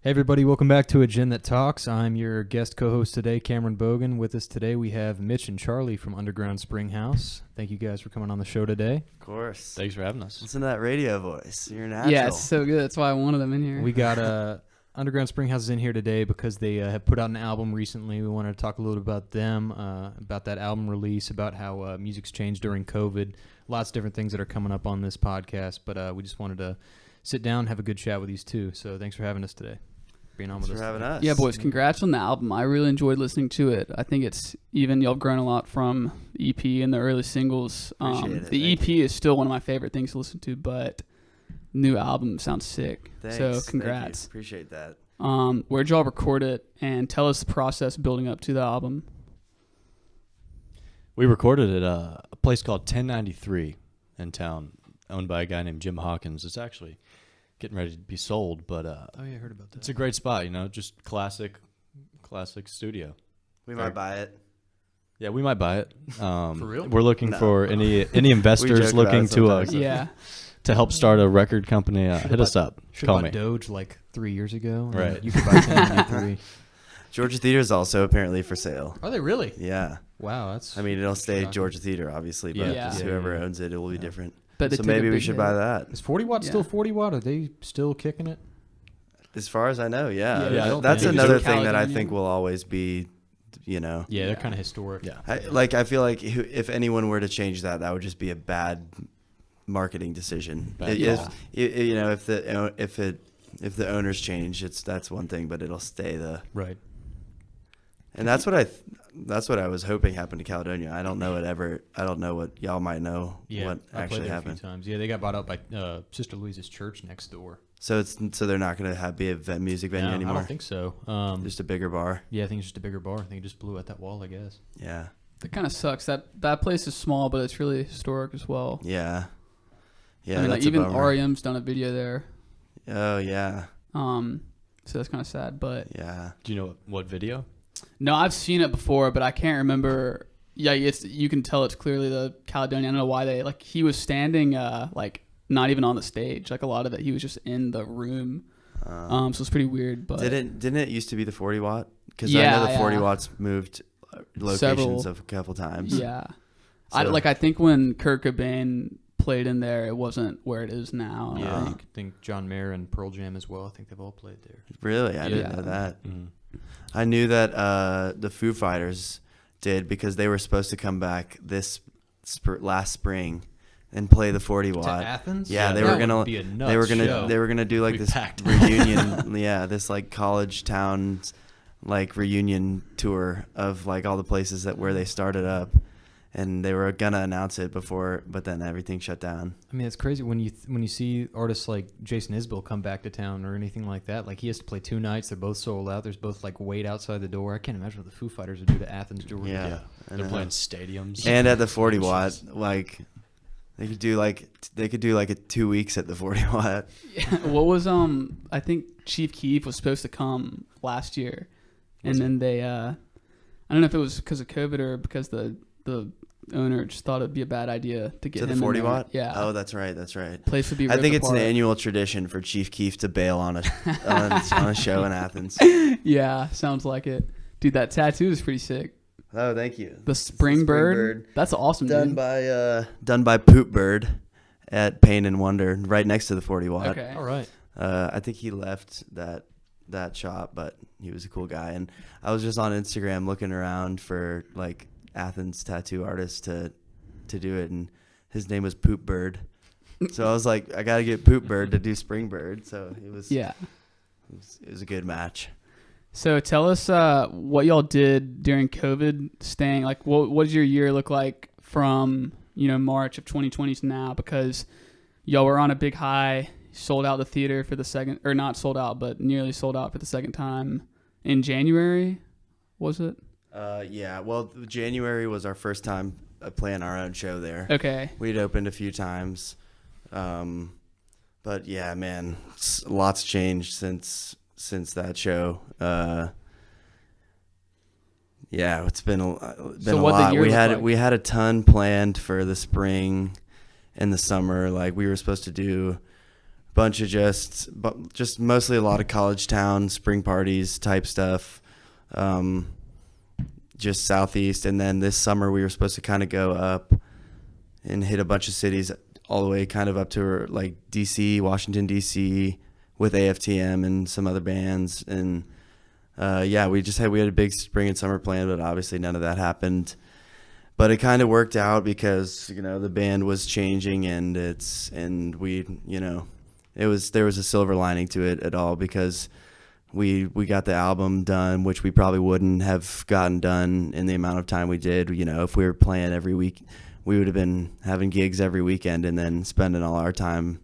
Hey everybody, welcome back to AGT Talks. I'm your guest co-host today, Cameron Bogan. With us today we have Mitch and Charlie from Underground Springhouse. Thank you guys for coming on the show today. Of course. Thanks for having us. Listen to that radio voice. You're natural. Yeah, it's so good. That's why I wanted them in here. We got Underground Springhouse is in here today because they have put out an album recently. We wanted to talk a little about them, about that album release, about how music's changed during COVID. Lots of different things that are coming up on this podcast, but we just wanted to sit down, have a good chat with these two. So thanks for having us today. Being on Thanks with for us having today. us. Yeah, boys, congrats on the album. I really enjoyed listening to it. I think it's even y'all have grown a lot from the EP and the early singles. Appreciate it. The Thank EP is still one of my favorite things to listen to, but new album sounds sick. Thanks. So Thank congrats. you. Appreciate that. Where'd y'all record it? And tell us the process building up to the album. We recorded at a place called 1093 in town, owned by a guy named Jim Hawkins. It's actually getting ready to be sold, but Oh yeah, I heard about that. it's a great spot, just classic studio. We might buy it. Yeah, we might buy it. For real? We're looking No. for any investors joke about looking it to sometimes. Yeah. to help start a record company. Should've Hit us bought- up. Should Call have me. bought Doge like 3 years ago. and Right. You could buy 1093. Georgia Theater is also apparently for sale. Are they really? Yeah. Wow, that's. I mean, it'll stay shocking. Georgia Theater, obviously, but Yeah. just Yeah, whoever yeah. owns it, it will be different. But they So took a maybe we big should hit. buy that. Is 40 watt Yeah. still 40 watt? Are they still kicking it? As far as I know, yeah. Yeah, I don't That's think- another Is it thing that I Caledonia? think will always be, Yeah, they're Yeah. kind of historic. Yeah. I feel like if anyone were to change that, that would just be a bad marketing decision. Bad If, call. if the owners change, that's one thing, but it'll stay Right. And that's what I was hoping happened to Caledonia. I don't know what y'all might know Yeah, what I played actually there a happened. few times. Yeah, they got bought out by Sister Louisa's church next door. So they're not going to be a music venue No, anymore. I don't think so. Just a bigger bar. Yeah, I think it's just a bigger bar. I think it just blew out that wall, I guess. Yeah. That kind of sucks. That place is small, but it's really historic as well. Yeah. Yeah. I mean, like that's a even bummer. REM's done a video there. Oh yeah. So that's kind of sad, but Yeah. Do you know what video? no, I've seen it before, but I can't remember. Yeah, you can tell it's clearly the Caledonia. I don't know why he was standing like not even on the stage. Like a lot of it, he was just in the room. So it's pretty weird. But Didn't it used to be the 40 watt? Because Yeah, I know the 40 yeah. watts moved locations Several. a couple times. yeah, So- I think when Kurt Cobain played in there, it wasn't where it is now. Yeah, I I think. think John Mayer and Pearl Jam as well. I think they've all played there. Really, I didn't Yeah. know that. Mhm. I knew that the Foo Fighters did because they were supposed to come back this last spring and play the 40 To watt. Athens? Yeah, they that were would gonna be a nuts they were gonna show. they were gonna do like We this packed. reunion. Yeah, this like college town like reunion tour of like all the places where they started up, and they were gonna announce it before, but then everything shut down. I mean, it's crazy when you see artists like Jason Isbell come back to town or anything like that. Like he has to play 2 nights. They're both sold out. There's both like wait outside the door. I can't imagine what the Foo Fighters would do to Athens, Georgia. Yeah, I They're know. playing stadiums. And at the 40 watt, like they could do like a 2 weeks at the 40 watt. What was I think Chief Keef was supposed to come last year, and then they I don't know if it was because of COVID or because the owner just thought it'd be a bad idea to get To him the in 40 there. watt? Yeah. Oh, that's right. That's right. Place would be. I think ripped it's an apart. annual tradition for Chief Keef to bail on a on a show in Athens. Yeah, sounds like it, dude. That tattoo is pretty sick. Oh, thank you. The spring bird. That's awesome, Done dude. by Poop Bird at Pain and Wonder, right next to the 40 watt. Okay. All right. I think he left that shop, but he was a cool guy. And I was just on Instagram looking around for like Athens tattoo artists to do it, and his name was Poop Bird. So I was like, I gotta get Poop Bird to do Spring Bird. So it was Yeah. it was a good match. So tell us what y'all did during COVID, staying like what did your year look like from March of 2020 to now, because y'all were on a big high, sold out the theater for the second, or not sold out, but nearly sold out for the second time in January, was it? Yeah. Well, January was our first time playing our own show there. Okay. We'd opened a few times, but yeah, man, lots changed since that show. Yeah, it's been a So what the lot. year We look had like? we had a ton planned for the spring and the summer. Like we were supposed to do bunch of just mostly a lot of college town spring parties type stuff, just southeast. And then this summer we were supposed to kind of go up and hit a bunch of cities all the way kind of up to like DC, Washington DC, with AFTM and some other bands. And we had a big spring and summer plan, but obviously none of that happened. But it kind of worked out because, the band was changing there was a silver lining to it at all, because we got the album done, which we probably wouldn't have gotten done in the amount of time we did. If we were playing every week, we would have been having gigs every weekend and then spending all our time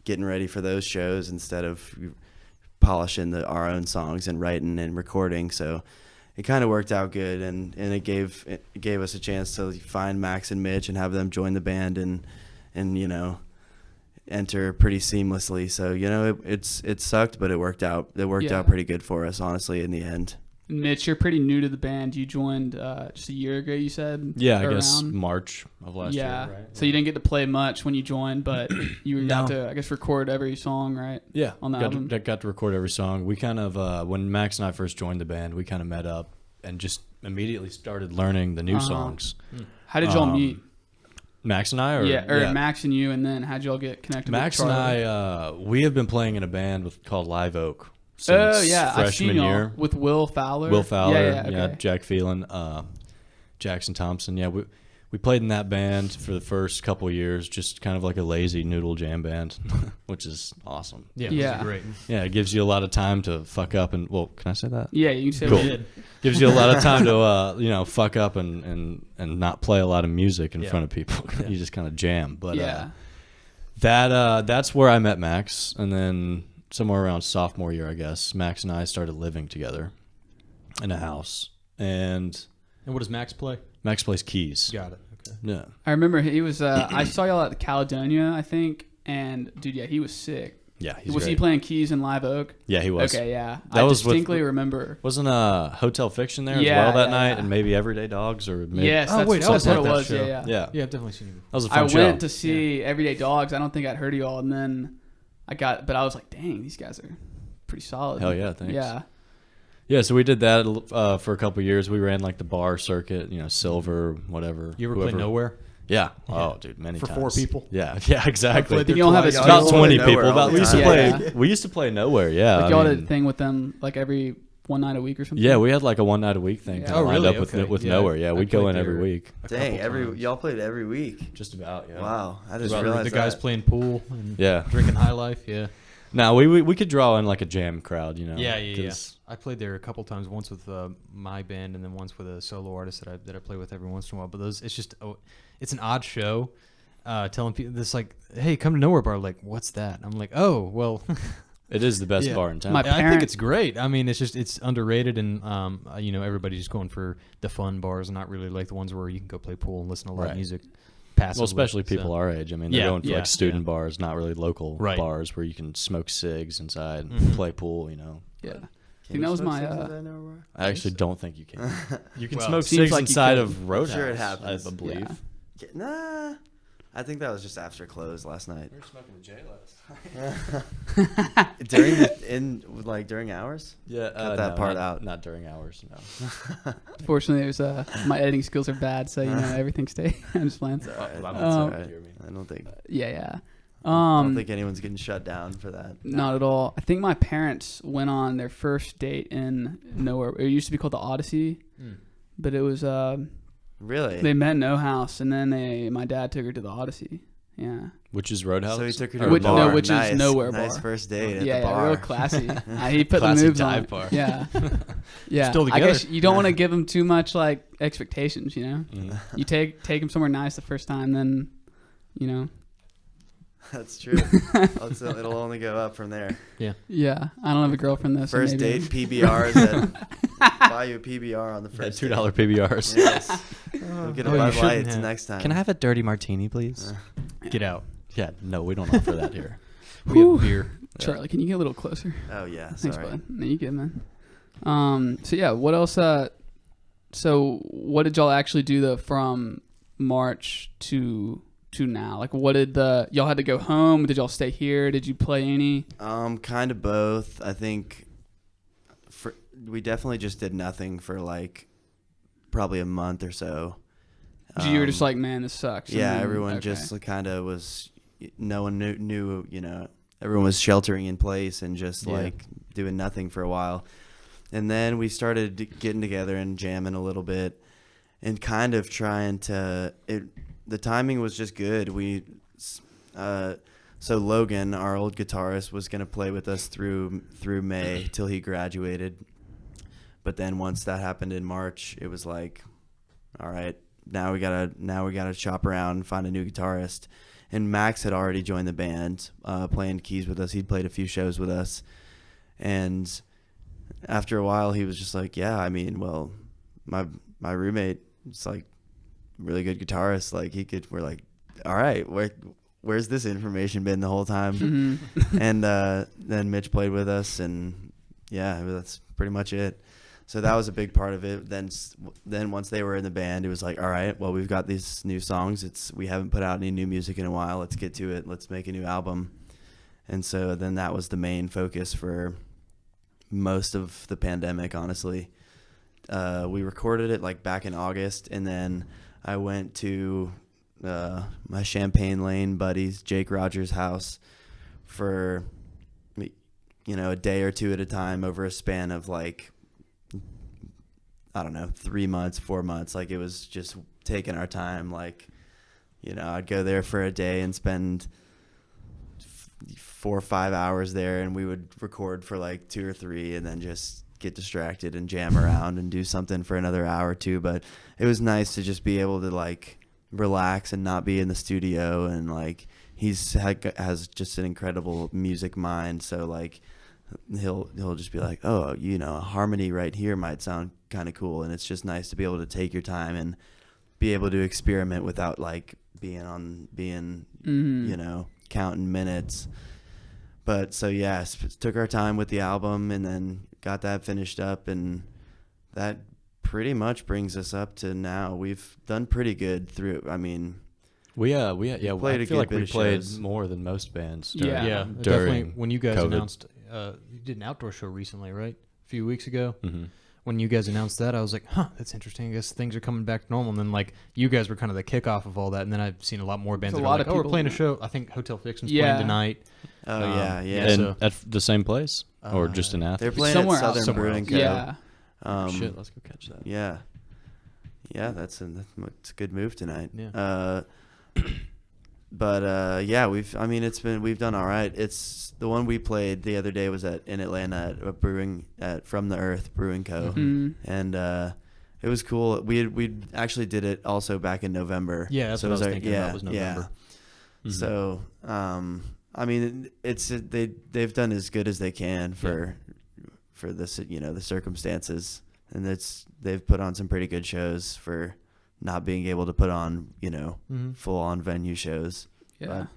getting ready for those shows instead of polishing our own songs and writing and recording. So it kind of worked out good, and it gave us a chance to find Max and Mitch and have them join the band and enter pretty seamlessly. So it sucked, but it worked out. It worked out pretty good for us, honestly, in the end. Mitch, you're pretty new to the band. You joined just a year ago, you said? Yeah, I guess March of last year, right? So you didn't get to play much when you joined, but you got to, I guess, record every song, right? Yeah, on the album. Got to record every song. We kind of, when Max and I first joined the band, we kind of met up and just immediately started learning the new songs. How did y'all meet? Max and I? Max and you, and then how'd y'all get connected Max with Charlie? and I, we have been playing in a band called Live Oak since I've seen freshman year. With Will Fowler. Okay. Jack Phelan, Jackson Thompson. Yeah, we played in that band for the first couple of years, just kind of like a lazy noodle jam band, which is awesome. Yeah. Great. Yeah, it gives you a lot of time to fuck up and, well, can I say that? Yeah, you can say cool. what you did. Gives you a lot of time to, fuck up and not play a lot of music in front of people. You just kind of jam. But that's where I met Max, and then somewhere around sophomore year, I guess, Max and I started living together in a house. And what does Max play? Max plays keys. Got it. Okay. Yeah. I remember he was. I saw y'all at the Caledonia, I think, and dude, he was sick. Yeah, was he playing keys in Live Oak? Yeah, he was. Okay, yeah. I distinctly remember. Wasn't Hotel Fiction there as well that night, and maybe Everyday Dogs or maybe. Yes, that's what it was. Yeah, yeah. I've definitely seen it. That was a fun show. I went to see Everyday Dogs. I don't think I'd heard of y'all, and then but I was like, dang, these guys are pretty solid. Hell yeah, thanks. Yeah. Yeah, so we did that for a couple of years. We ran like the bar circuit, Silver, whatever. You ever play Nowhere? Yeah. Oh, dude, many times. For 4 people? Yeah, exactly. You don't have about 20 people. We used to play Nowhere, yeah. Like y'all did a thing with them like every one night a week or something? Yeah, we had like a one night a week thing lined up with Nowhere. Yeah, we'd go in every week. Dang, y'all played every week? Just about, yeah. Wow, I just realized the guys playing pool and drinking High Life, yeah. No, we could draw in like a jam crowd, Yeah. I played there a couple times, once with my band and then once with a solo artist that I play with every once in a while. But it's an odd show. Telling people this, like, hey, come to Nowhere Bar. Like, what's that? I'm like, oh, well. It is the best bar in town. I think it's great. I mean, it's underrated, and everybody's just going for the fun bars, and not really like the ones where you can go play pool and listen to live music. Passively, well, especially people our age. I mean, they're going for like student bars, not really local bars where you can smoke cigs inside and play pool. Yeah. I think that was my. I actually don't think you can. You can smoke cigs inside of Roadhouse. I'm sure it happens. I believe. Yeah. Nah, I think that was just after close last night. We were smoking with Jay last. during hours. Yeah, cut that part out. Not during hours. No. Fortunately, there's my editing skills are bad, so everything stays. I'm just playing. I don't think. Yeah. I don't think anyone's getting shut down for that. Not at all. I think my parents went on their first date in Nowhere. It used to be called the Odyssey, but it was really. They met in No House, and then my dad took her to the Odyssey. Yeah. Which is Roadhouse. So he took her to a bar. No, which is Nowhere Bar. Nice first date at the bar. Yeah, real classy. He put classy the moves dive on. Bar. Yeah. Yeah. Still together. I guess you don't want to give them too much like expectations. You take them somewhere nice the first time, then That's true. It'll only go up from there. Yeah. Yeah. I don't have a girlfriend though. First date PBRs. Buy you a PBR on the first $2 PBRs. Yes. We'll get a Bud Light next time. Can I have a dirty martini, please? Get out. Yeah. No, we don't offer that here. We have beer. Charlie, can you get a little closer? Oh yeah. Thanks, sorry. bud. No, you good, man. So yeah, what else? So what did y'all actually do though from March to to now? Like, what did y'all had to go home? Did y'all stay here? Did you play any? Kind of both. I think we definitely just did nothing for like probably a month or so. You were just like, man, this sucks. Yeah, everyone just kind of was. No one knew. Everyone was sheltering in place and just like doing nothing for a while. And then we started getting together and jamming a little bit, and kind of trying to. The timing was just good. So Logan, our old guitarist, was gonna play with us through May till he graduated. But then once that happened in March, it was like, all right, now we gotta shop around and find a new guitarist. And Max had already joined the band, playing keys with us. He'd played a few shows with us, and after a while, he was just like, yeah, I mean, well, my roommate is like really good guitarist. Like we're like, all right, where's this information been the whole time? Mm-hmm. And then Mitch played with us, and yeah, that's pretty much it. So that was a big part of it. Then once they were in the band, it was like, all right, well, we've got these new songs. We haven't put out any new music in a while. Let's get to it. Let's make a new album. And so then that was the main focus for most of the pandemic, honestly. We recorded it like back in August, and then I went to my Champaign Lane buddies, Jake Rogers' house, for a day or two at a time over a span of like, I don't know, 3 months, 4 months. Like, it was just taking our time. Like, I'd go there for a day and spend 4 or 5 hours there, and we would record for like 2 or 3 and then just get distracted and jam around and do something for another hour or two. But it was nice to just be able to like relax and not be in the studio. And like, has just an incredible music mind. So like, he'll just be like, oh, a harmony right here might sound kind of cool. And it's just nice to be able to take your time and be able to experiment without like being counting minutes. But so yeah, took our time with the album and then got that finished up, and that pretty much brings us up to now. We've done pretty good through. I mean, we played I feel like we played more than most bands. Definitely. During When you guys COVID. announced, you did an outdoor show recently, right? A few weeks ago. Mm-hmm. When you guys announced that, I was like, that's interesting. I guess things are coming back to normal. And then, like, you guys were kind of the kickoff of all that. And then I've seen a lot more bands that are like, we're playing a show. I think Hotel Fiction's playing tonight. Oh, yeah. And so, at the same place? Or just in Athens? They're playing Somewhere at Southern else. Brewing Co. Yeah. Shit, let's go catch that. Yeah. Yeah, it's a good move tonight. Yeah. But we've done all right. It's the one we played the other day was in Atlanta at a brewing at From the Earth Brewing Co. Mm-hmm. And it was cool. We actually did it also back in November. Yeah, that's so what I was it thinking about was November. Yeah. Mm-hmm. So they've done as good as they can for this, the circumstances, and they've put on some pretty good shows for not being able to put on, full on venue shows. Yeah. But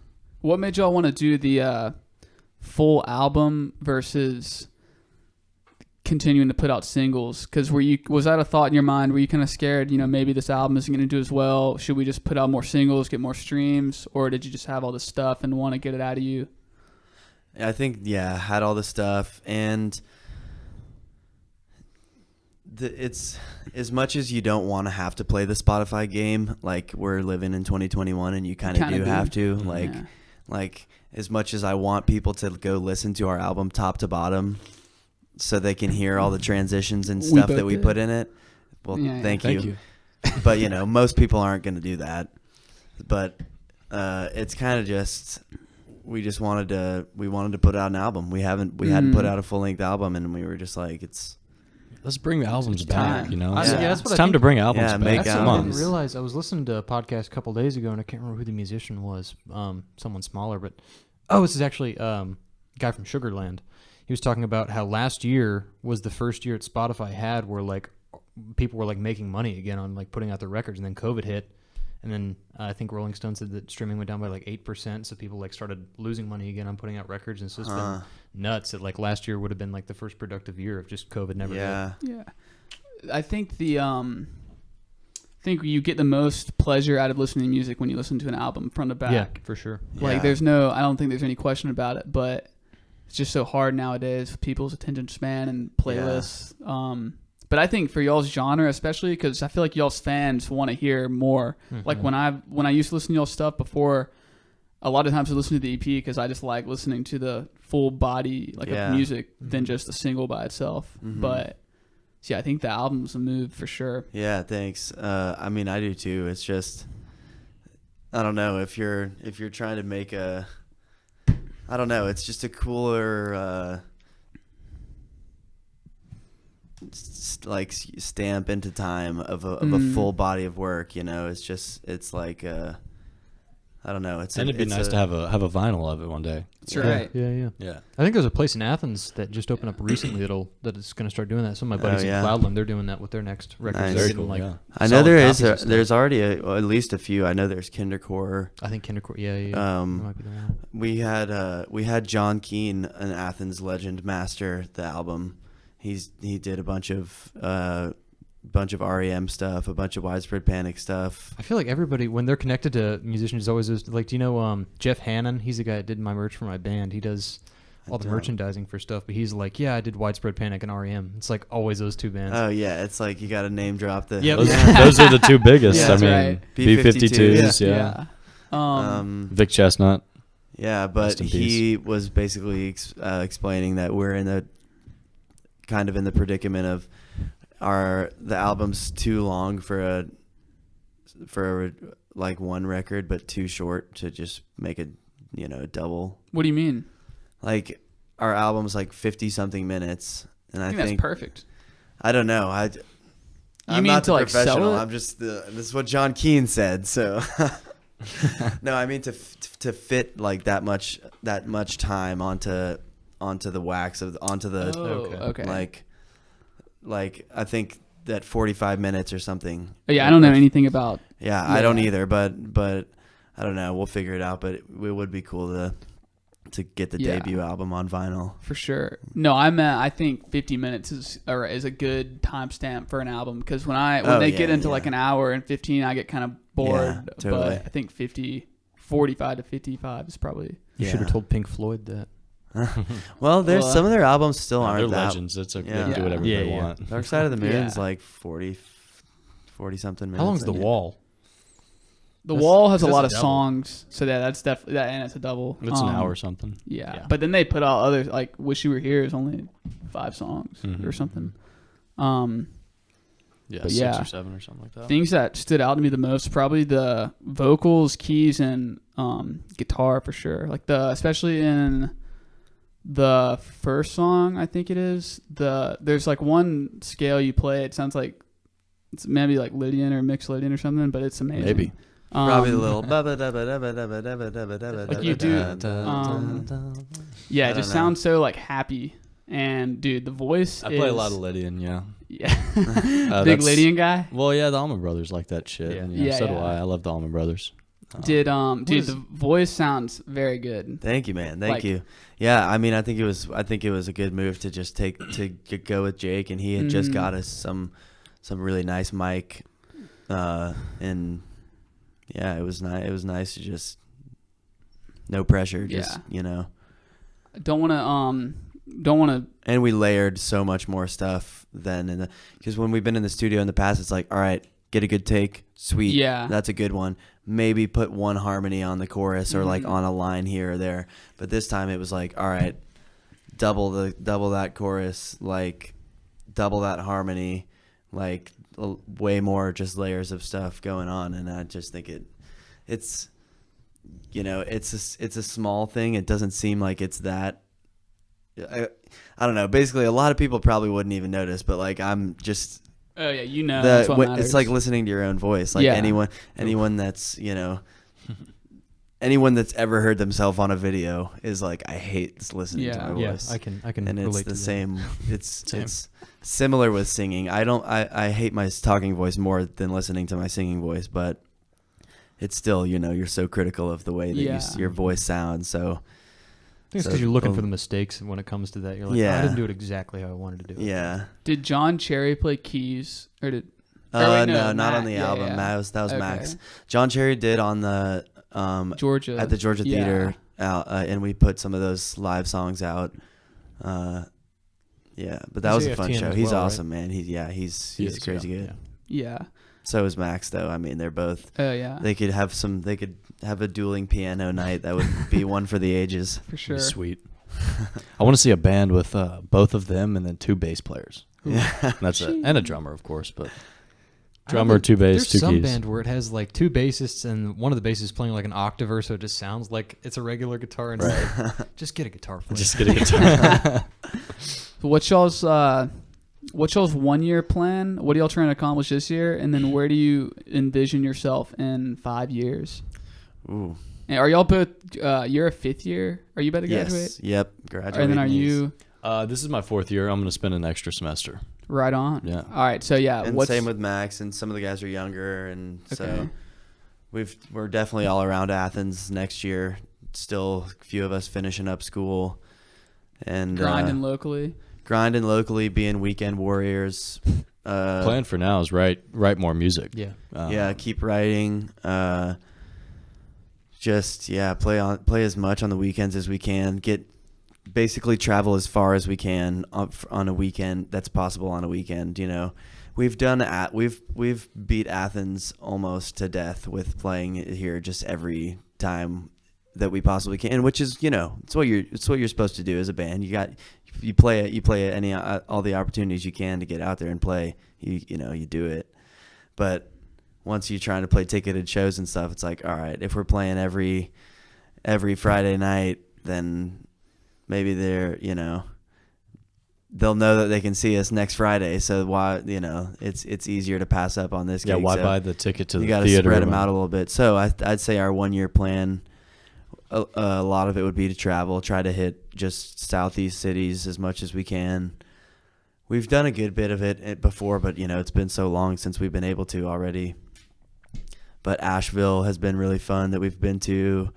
What made y'all want to do the full album versus continuing to put out singles? Because was that a thought in your mind? Were you kind of scared, maybe this album isn't going to do as well? Should we just put out more singles, get more streams? Or did you just have all this stuff and want to get it out of you? I think, had all the stuff, and it's as much as you don't want to have to play the Spotify game, like we're living in 2021 and you kind of do have to, like as much as I want people to go listen to our album top to bottom so they can hear all the transitions and stuff that we put in it. Well, thank you. But most people aren't going to do that. But it's kind of just, we wanted to put out an album. We hadn't put out a full length album, and we were just like, let's bring the albums back, that's what It's time to bring albums back. make That's albums. what I didn't realize. I was listening to a podcast a couple days ago, and I can't remember who the musician was. Someone smaller, but this is actually a guy from Sugarland. He was talking about how last year was the first year that Spotify had where like people were like making money again on like putting out their records, and then COVID hit, and then I think Rolling Stone said that streaming went down by like 8%, so people like started losing money again on putting out records, and so it's been nuts. That like last year would have been like the first productive year of just COVID never hit. Yeah. I think the think you get the most pleasure out of listening to music when you listen to an album front to back. Yeah, for sure. Like, Yeah. I don't think there's any question about it, but it's just so hard nowadays with people's attention span and playlists. But I think for y'all's genre, especially because I feel like y'all's fans want to hear more. Mm-hmm. Like when I used to listen to y'all's stuff before, a lot of times I listen to the EP because I just like listening to the full body of music than just a single by itself. Mhm. But yeah, I think the album's a move for sure. Yeah, thanks. I mean, I do too. It's just, I don't know, if you're trying to make a, I don't know, it's just a cooler stamp into time of a full body of work, you know. It's like I don't know. And it'd be nice to have a vinyl of it one day. That's right. Yeah. Yeah. I think there's a place in Athens that just opened up recently that is going to start doing that. Some of my buddies in yeah. Cloudland, they're doing that with their next record. Nice. They're Very getting, cool, yeah. I know solid there copies is of stuff. there's already at least a few. I know there's Kindercore. I think Kindercore. Yeah. That might be the one. We had John Keane, an Athens legend, master the album. He did a bunch of REM stuff, a bunch of Widespread Panic stuff. I feel like everybody, when they're connected to musicians, is always like, do you know Jeff Hannon? He's the guy that did my merch for my band. He does all the merchandising for stuff, but he's like, yeah, I did Widespread Panic and REM. It's like always those two bands. Oh yeah, it's like you got to name drop the. Yep. Those are the two biggest. Yeah, I that's mean, right. B-52s, Yeah. yeah. Vic Chestnut. Yeah, but Rest in he was basically explaining that we're in the predicament of the album's too long for like one record, but too short to just make a double. What do you mean? Like our album's like 50 something minutes, and I that's think perfect. I don't know. I'm mean not to, the like, sell professional. it? I'm just this is what John Keane said. So no, I mean to fit like that much time onto the wax onto the okay. like I think that 45 minutes or something. Yeah, I don't know anything about. Yeah, I don't either, but I don't know. We'll figure it out. But it would be cool to get the debut album on vinyl For sure. No, I think 50 minutes is a good timestamp for an album, because when they get into like an hour and 15, I get kind of bored. Yeah, totally. But I think 45 to 55 is probably. You should have told Pink Floyd that. Well, there's some of their albums still aren't they're that legends. It's okay. Yeah. They can do whatever they want. Dark Side of the Moon's Yeah. like 40 something minutes. How long's The Wall? The Wall has a that's lot a of double. songs, so that's definitely that, and it's a double. It's an hour or something. Yeah, but then they put out others like "Wish You Were Here" is only 5 songs or something. Yeah, But 6 or 7 or something like that. Things that stood out to me the most, probably the vocals, keys, and guitar for sure. Like especially in the first song, I think it is. There's like one scale you play. It sounds like it's maybe like Lydian or mixed Lydian or something, but it's amazing. Maybe. Probably the little. Like you do. Yeah, it just sounds so like happy. And dude, the voice. I play a lot of Lydian, yeah. Yeah. Big Lydian guy. Well, yeah, the Allman Brothers like that shit. Yeah. And, Yeah, so do yeah. I. I love the Allman Brothers. Dude, the voice sounds very good. Thank you, man. Thank you. Yeah, I mean, I think it was a good move to just go with Jake, and he had just got us some really nice mic, and yeah, it was nice. It was nice to just no pressure, just Don't want to. And we layered so much more stuff than because when we've been in the studio in the past, it's like, all right, get a good take, sweet, Yeah. that's a good one. Maybe put one harmony on the chorus or like on a line here or there. But this time it was like, all right, double that chorus, like double that harmony, like way more just layers of stuff going on. And I just think it's a small thing. It doesn't seem like it's that. I don't know. Basically, a lot of people probably wouldn't even notice, but like I'm just. Oh yeah, that's what matters. It's like listening to your own voice. Like Yeah. anyone that's anyone that's ever heard themselves on a video is like, I hate listening to my Yeah, voice. I can And relate it's to the that. same. It's similar with singing. I hate my talking voice more than listening to my singing voice, but it's still you're so critical of the way that your voice sounds. So. I think it's because you're looking for the mistakes when it comes to that. You're like, I didn't do it exactly how I wanted to do it. Yeah. Did John Cherry play keys, or did? No, not on the Yeah, album. yeah. That was Okay. Max. John Cherry did on the Georgia. at the Georgia Yeah. Theater, and we put some of those live songs out. Yeah, but that He's was a fun AFTN show. as He's well, right? awesome, man. He's He is, crazy yeah. good. Yeah. So is Max, though. I mean, they're both. Oh yeah. They could have a dueling piano night. That would be one for the ages. For sure. Sweet. I want to see a band with both of them and then 2 bass players. Yeah. That's it, and a drummer, of course, but I don't drummer, think- 2 bass, There's 2 some keys. band where it has like 2 bassists and one of the bassists playing like an octaver, so it just sounds like it's a regular guitar. And it's like, just get a guitar player. Just get a guitar. So what's y'all's 1-year plan? What are y'all trying to accomplish this year? And then where do you envision yourself in 5 years? Ooh. And are y'all both? You're a 5th year. Are you about to graduate? Yes. Yep. Graduate. And then are you This is my 4th year. I'm going to spend an extra semester. right on? Yeah. All right. So yeah. And what's same with Max, and some of the guys are younger, and Okay. so we're definitely all around Athens next year. Still, a few of us finishing up school, and grinding locally? grinding locally, being weekend warriors. Plan for now is write more music. Yeah. Yeah, keep writing. Play as much on the weekends as we can. Basically travel as far as we can on a weekend. That's possible on a weekend. You know, we've beat Athens almost to death with playing here just every time that we possibly can, which is, you know, it's what you're supposed to do as a band. You play all the opportunities you can to get out there and play. You do it. But once you're trying to play ticketed shows and stuff, it's like, all right, if we're playing every Friday night, then maybe they'll know that they can see us next Friday. So why, it's easier to pass up on this gig. Yeah, why So buy the ticket to the you got theater? to spread them out a little bit. So I'd say our 1-year plan, a lot of it would be to travel, try to hit just southeast cities as much as we can. We've done a good bit of it before, but it's been so long since we've been able to already. But Asheville has been really fun that we've been to.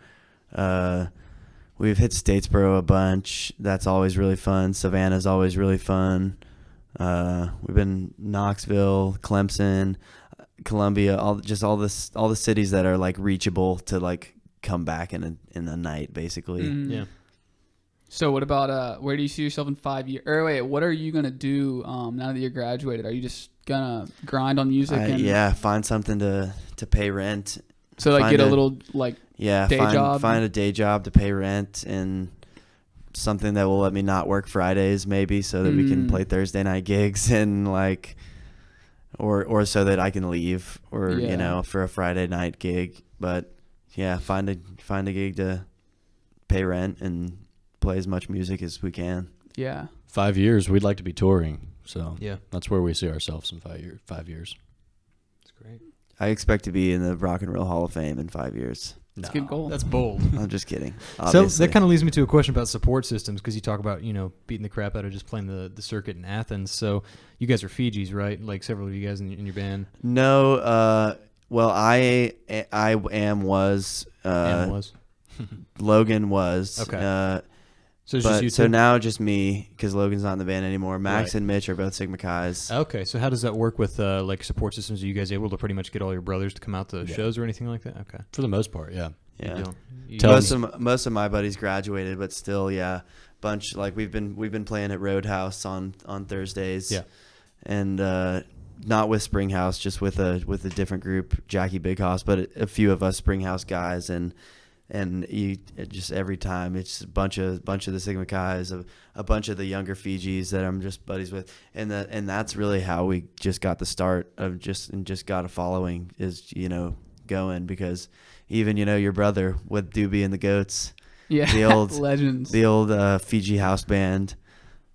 We've hit Statesboro a bunch. That's always really fun. Savannah's always really fun. We've been Knoxville, Clemson, Columbia, all the cities that are like reachable to like come back in a night, basically. Mhm. Yeah. So what about where do you see yourself in 5 years? Or wait, what are you gonna do now that you're graduated? Are you just gonna grind on music? Find something to pay rent. So like find get a a- little like day job? Find a day job to pay rent, and something that will let me not work Fridays, maybe, so that we can play Thursday night gigs, and like, or so that I can leave, or for a Friday night gig. But yeah, find a gig to pay rent and play as much music as we can. Yeah. 5 years, we'd like to be touring. So Yeah. that's where we see ourselves in 5 years. That's great. I expect to be in the Rock and Roll Hall of Fame in 5 years. That's a good goal. That's bold. I'm just kidding. So Obviously. that kind of leads me to a question about support systems, because you talk about, beating the crap out of just playing the circuit in Athens. So you guys are Fijis, right? Like several of you guys in your band. No, well, I was. And was. Logan was. Okay. So it's just you So two? now just me, because Logan's not in the band anymore. Max Right. and Mitch are both Sigma Chi's. Okay, so how does that work with like support systems? Are you guys able to pretty much get all your brothers to come out to Yeah. shows or anything like that? Okay. For the most part, yeah. Yeah. You don't- you Tell don't- Most of my buddies graduated, but still, yeah, bunch like we've been playing at Roadhouse on Thursdays. Yeah. And not with Springhouse, just with a different group, Jackie Big Hoss, but a few of us Springhouse guys, and just every time it's a bunch of the Sigma Chi's, a bunch of the younger Fijis that I'm just buddies with, and that's really how we just got the start of just got a following, is going, because even your brother with Doobie and the Goats, Yeah. the old legends. the old Fiji house band.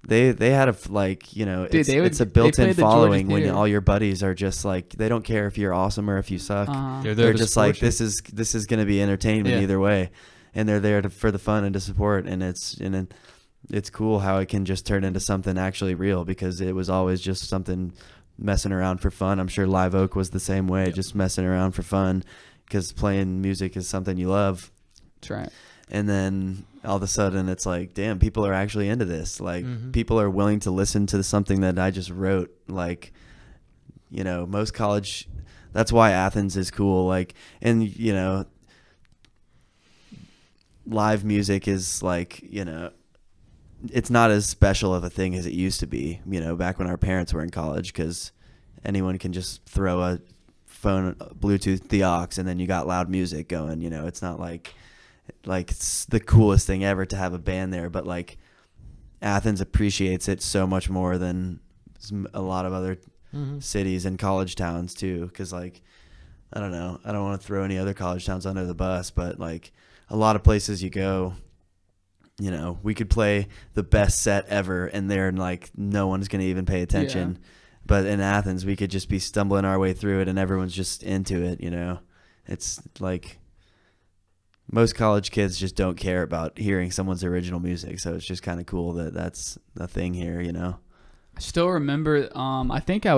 They had a Dude, it's a they built-in played the following Georgia when Theater. all your buddies are just like, they don't care if you're awesome or if you suck. They're there They're to just like, support you. this is going to be entertainment Yeah. either way, and they're there for the fun and to support, and it's cool how it can just turn into something actually real, because it was always just something messing around for fun. I'm sure Live Oak was the same way, just messing around for fun, because playing music is something you love. That's right. And then all of a sudden it's like, damn, people are actually into this. Like, Mhm. people are willing to listen to something that I just wrote. Like, you know, most college, that's why Athens is cool. Like, and, you know, live music is like, you know, it's not as special of a thing as it used to be, you know, back when our parents were in college, because anyone can just throw a phone, Bluetooth the aux, and then you got loud music going. You know, it's not like it's the coolest thing ever to have a band there, but like Athens appreciates it so much more than a lot of other cities and college towns too. Because like, I don't know, I don't want to throw any other college towns under the bus, but like a lot of places you go, you know, we could play the best set ever and there, and like no one's gonna even pay attention. Yeah. But in Athens, we could just be stumbling our way through it, and everyone's just into it. You know, it's like most college kids just don't care about hearing someone's original music. So it's just kind of cool that that's a thing here. You know, I still remember. I think I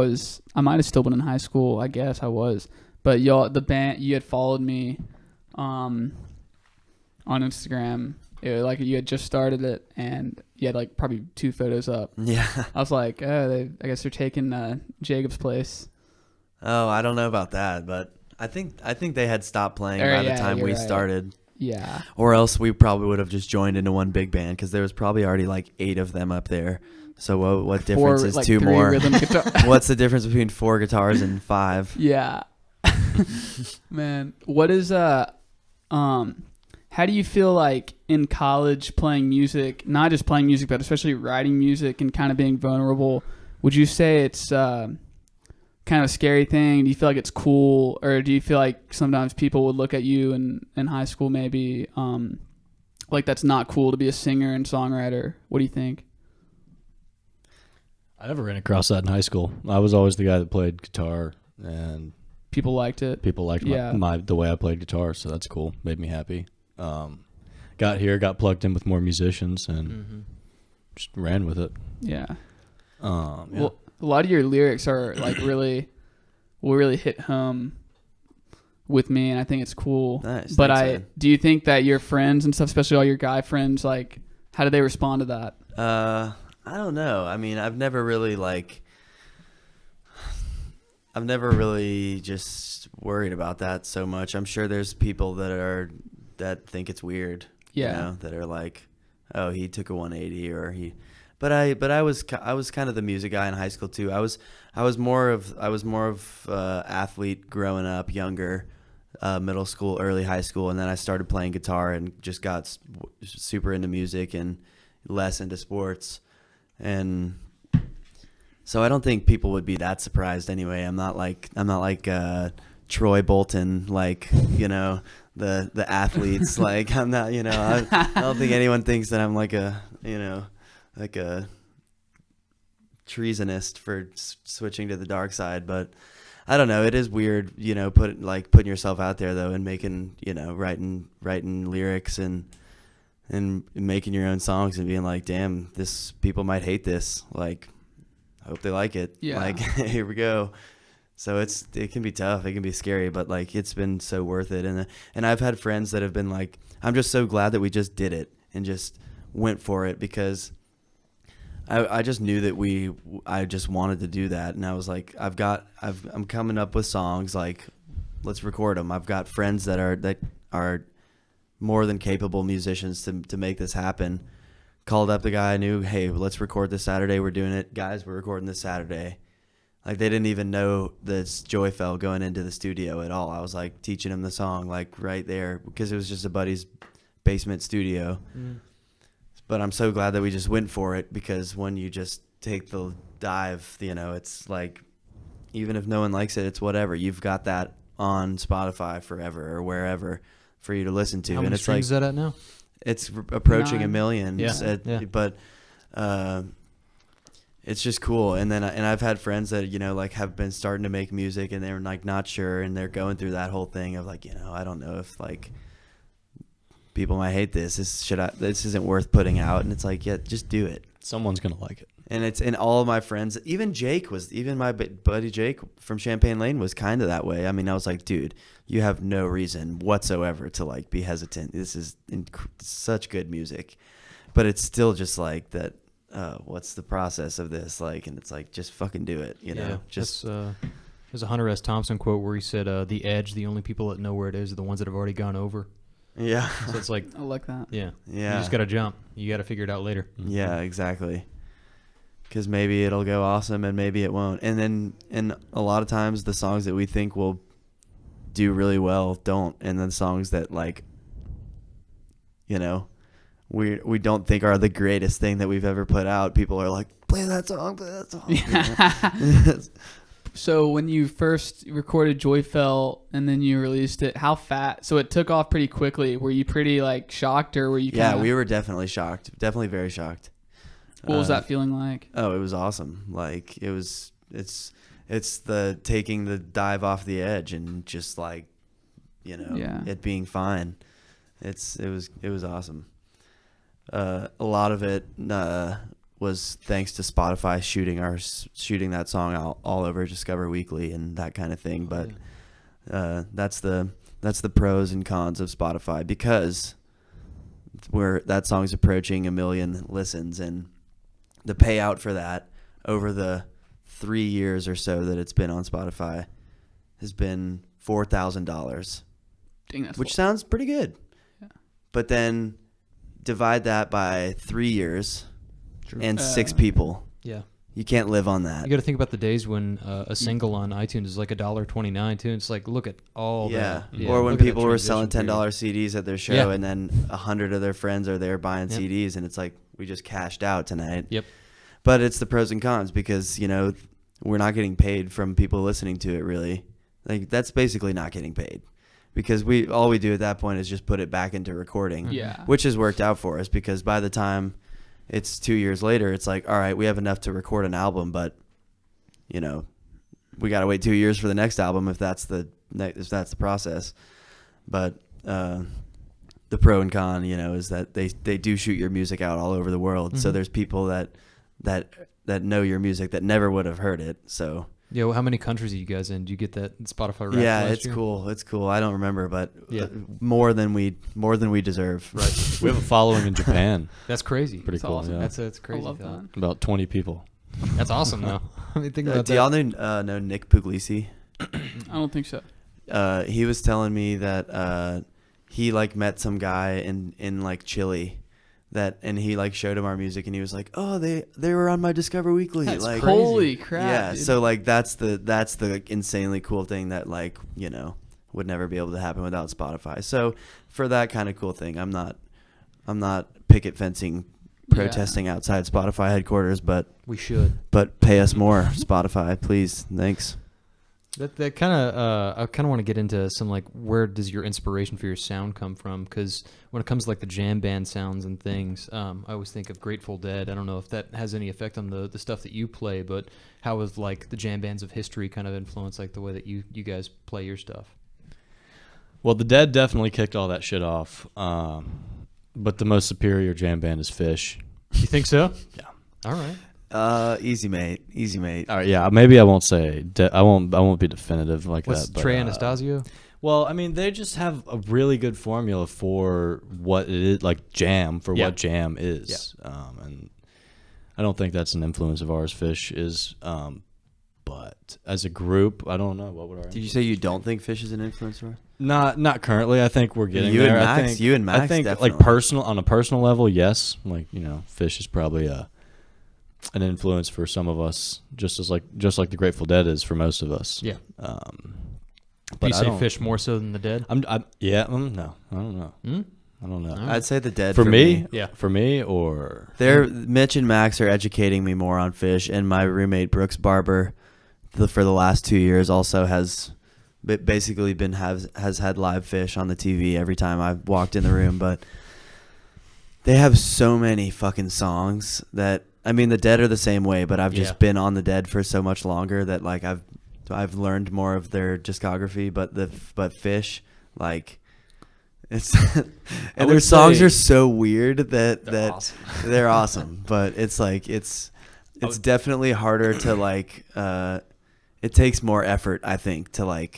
might have still been in high school. I guess I was. But the band, you had followed me, on Instagram. Like you had just started it, and you had like probably 2 photos up. Yeah. I was like, I guess they're taking Jacob's place. Oh, I don't know about that, but I think they had stopped playing by the time we started. Yeah. Or else we probably would have just joined into one big band, because there was probably already like 8 of them up there. So what difference is like 2 more? What's the difference between 4 guitars and 5? Yeah. Man, what is how do you feel like in college playing music, not just playing music, but especially writing music and kind of being vulnerable? Would you say it's kind of a scary thing? Do you feel like it's cool? Or do you feel like sometimes people would look at you in high school maybe like that's not cool to be a singer and songwriter? What do you think? I never ran across that in high school. I was always the guy that played guitar, and people liked it. People liked the way I played guitar, so that's cool. Made me happy. Got plugged in with more musicians, and just ran with it. Yeah. Well, a lot of your lyrics are like will really hit home with me, and I think it's cool. Nice. But do you think that your friends and stuff, especially all your guy friends, like how do they respond to that? I don't know. I mean, I've never really just worried about that so much. I'm sure there's people that think it's weird. Yeah. You know, that are like, oh, he took a 180, or he. But I was kind of the music guy in high school too. I was more of athlete growing up, younger, middle school, early high school, and then I started playing guitar and just got super into music and less into sports. And so I don't think people would be that surprised anyway. I'm not like Troy Bolton, like, you know, the athletes. Like, I'm not, you know, I don't think anyone thinks that I'm like a treasonist for switching to the dark side. But I don't know. It is weird, you know, putting yourself out there though, and making, you know, writing lyrics and making your own songs and being like, damn, people might hate this. Like, I hope they like it. Yeah. Like, here we go. So it can be tough. It can be scary, but like, it's been so worth it. And I've had friends that have been like, I'm just so glad that we just did it and just went for it, because I just knew that I just wanted to do that. And I was like, I'm coming up with songs, like, let's record them. I've got friends that are more than capable musicians to make this happen. Called up the guy I knew, hey, let's record this Saturday. We're doing it. Guys, we're recording this Saturday. Like, they didn't even know this Joy fell going into the studio at all. I was like teaching him the song, like, right there, because it was just a buddy's basement studio. But I'm so glad that we just went for it, because when you just take the dive, you know, it's like, even if no one likes it, it's whatever. You've got that on Spotify forever or wherever for you to listen to. How many streams is that at now? It's approaching 9. 1 million. Yeah. But it's just cool. And then I've had friends that, you know, like, have been starting to make music, and they're like not sure, and they're going through that whole thing of like, you know, I don't know if like people might hate this. This isn't worth putting out. And it's like, yeah, just do it. Someone's gonna like it. And all of my friends, even my buddy Jake from Champaign Lane was kind of that way. I mean, I was like, dude, you have no reason whatsoever to like be hesitant. This is such good music, but it's still just like that. What's the process of this? Like, and it's like, just fucking do it, you know, just There's a Hunter S. Thompson quote where he said, "The edge, the only people that know where it is are the ones that have already gone over." Yeah. So it's like, I like that. yeah, Yeah. you just gotta jump. You gotta figure it out later. Yeah, exactly. Because maybe it'll go awesome and maybe it won't. And a lot of times the songs that we think will do really well don't. And then songs that, like, you know, we don't think are the greatest thing that we've ever put out, people are like, play that song, play that song. Yeah. So when you first recorded Joy Fell and then you released it, how so it took off pretty quickly. Were you pretty like shocked, or were you Yeah, we were definitely shocked. Definitely very shocked. What was that feeling like? Oh, it was awesome. Like, it's the taking the dive off the edge and just, like, you know, it being fine. It was awesome. A lot of it was thanks to Spotify shooting that song all over Discover Weekly and that kind of thing. But that's the pros and cons of Spotify, because that song's approaching 1 million listens, and the payout for that over the 3 years or so that it's been on Spotify has been $4,000, which sounds pretty good. Yeah. But then divide that by 3 years. True. And 6 people. Yeah. You can't live on that. You got to think about the days when a single on iTunes is like $1.29 too. It's like, look at all that. Yeah. Or when look at people that were selling $10 transition CDs at their show, Yeah. and then 100 of their friends are there buying Yep. CDs, and it's like, we just cashed out tonight. Yep. But it's the pros and cons, because, you know, we're not getting paid from people listening to it, really. Like, that's basically not getting paid, because all we do at that point is just put it back into recording. Yeah. Which has worked out for us, because by the time it's 2 years later, it's like, all right, we have enough to record an album, but, you know, we got to wait 2 years for the next album if that's the process. But the pro and con, you know, is that they do shoot your music out all over the world. Mm-hmm. So there's people that know your music that never would have heard it. So Yeah, well, how many countries are you guys in? Do you get that Spotify Wrapped yeah, last it's year? cool. It's cool. I don't remember, but Yeah. more than we deserve. Right. We have a following in Japan. That's crazy. Pretty That's cool. awesome. Yeah. That's I crazy. love Phil. that. About 20 people. That's awesome though. I mean, think about Do that. y'all know Nick Puglisi? I don't think so. He was telling me that he like met some guy in like Chile, and he like showed him our music, and he was like, "Oh, they were on my Discover Weekly." That's like, crazy. Holy crap! yeah. Dude. So like that's the insanely cool thing that, like, you know, would never be able to happen without Spotify. So for that kind of cool thing, I'm not picket fencing, protesting outside Spotify headquarters, but We should. pay us more, Spotify, please. Thanks. That kind of I kind of want to get into some, like, where does your inspiration for your sound come from? Because when it comes to like the jam band sounds and things, I always think of Grateful Dead. I don't know if that has any effect on the stuff that you play, but how has like the jam bands of history kind of influenced like the way that you guys play your stuff? Well, the Dead definitely kicked all that shit off. But the most superior jam band is Fish. You think so? Yeah. All right. Easy mate. All right, yeah, maybe I won't say I won't be definitive like What's that. But, Trey Anastasio? Well, I mean, they just have a really good formula for what it is, like jam, for Yeah. what jam is. And I don't think that's an influence of ours. Fish is, but as a group, I don't know what would our. Did you say you don't think Fish is an influencer? Not currently. I think we're getting You there. and Max- you and I Max think definitely. like on a personal level, yes. Like, you know, Fish is probably an influence for some of us, just like the Grateful Dead is for most of us. Yeah. But Do you I say don't- Fish more so than the Dead? no, I don't know. Hmm? I don't know. All right. I'd say the Dead For me, Yeah. For me, or Mitch and Max are educating me more on Fish, and my roommate Brooks Barber, for the last 2 years, also has basically has had live Fish on the TV every time I've walked in the room. But they have so many fucking songs that, I mean, the Dead are the same way, but I've just Yeah. been on the Dead for so much longer that, like, I've learned more of their discography. But Fish, like, it's and their would songs say- are so weird that They're awesome. they're awesome. But it's like it's definitely harder to, like, it takes more effort, I think, to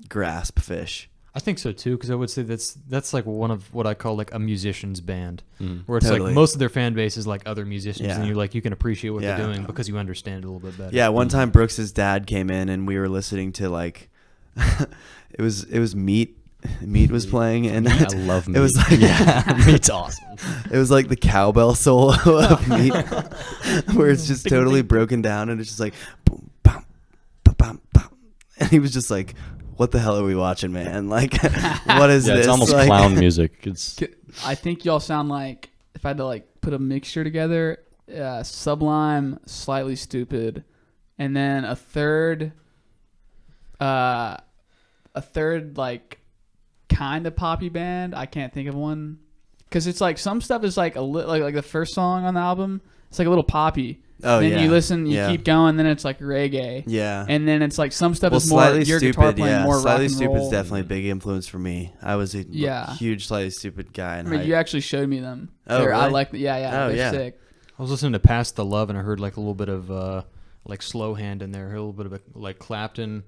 grasp Fish. I think so too, because I would say that's like one of what I call like a musician's band, Mm. where it's Totally. like most of their fan base is like other musicians, Yeah. and you can appreciate what Yeah. they're doing because you understand it a little bit better. Yeah, one time Brooks's dad came in and we were listening to like it was Meat. Meat was playing and I love Meat. it was like yeah, Meat's awesome. it was like the cowbell solo of Meat, where it's just totally broken down and it's just like boom, bam, ba, bam, bam. And he was just like, "What the hell are we watching, man? Like, what is Yeah, this?" it's almost like, clown music. It's I think y'all sound like, if I had to like put a mixture together, Sublime, Slightly Stupid, and then a third like kind of poppy band. I can't think of one because it's like some stuff is like like the first song on the album. It's like a little poppy. Oh then yeah. you listen, you Yeah. keep going, then it's like reggae. Yeah. And then it's like some stuff Well, is more Slightly your Stupid, guitar playing yeah. more Slightly rock and Stupid is roll. definitely a big influence for me. I was a Yeah. huge Slightly Stupid guy in I mean, high. you actually showed me them. Oh, I really? like, yeah, Oh, they're yeah. sick. I was listening to "Past the Love" and I heard like a little bit of like slow hand in there, a little bit of like Clapton.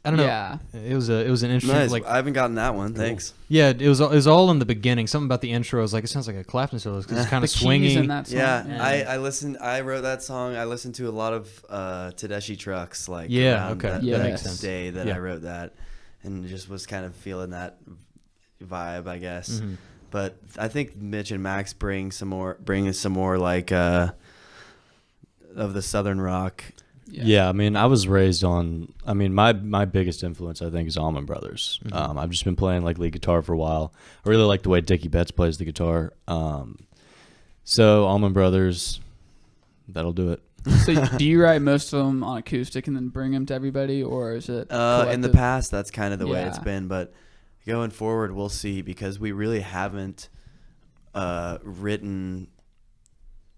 I don't know. Yeah. It was an interesting Nice. like I haven't gotten that one. Thanks. yeah. It was all in the beginning. Something about the intro. I was like, it sounds like a Clapton solo because it's kind The of keys swingy. in that song. Yeah, Yeah. I listened. I wrote that song. I listened to a lot of Tedeschi Trucks. Like Yeah, around okay. that, Yeah, that makes sense. day that Yeah. I wrote that, and just was kind of feeling that vibe, I guess. Mhm. But I think Mitch and Max bring some more like of the Southern rock. yeah. I mean, I was raised on. I mean, my biggest influence I think is Allman Brothers. Mhm. I've just been playing like lead guitar for a while. I really like the way Dickie Betts plays the guitar. So Allman Brothers, that'll do it. So do you write most of them on acoustic and then bring them to everybody, or is it In the collective? past, that's kind of the way it's Yeah. been, but going forward, we'll see because we really haven't written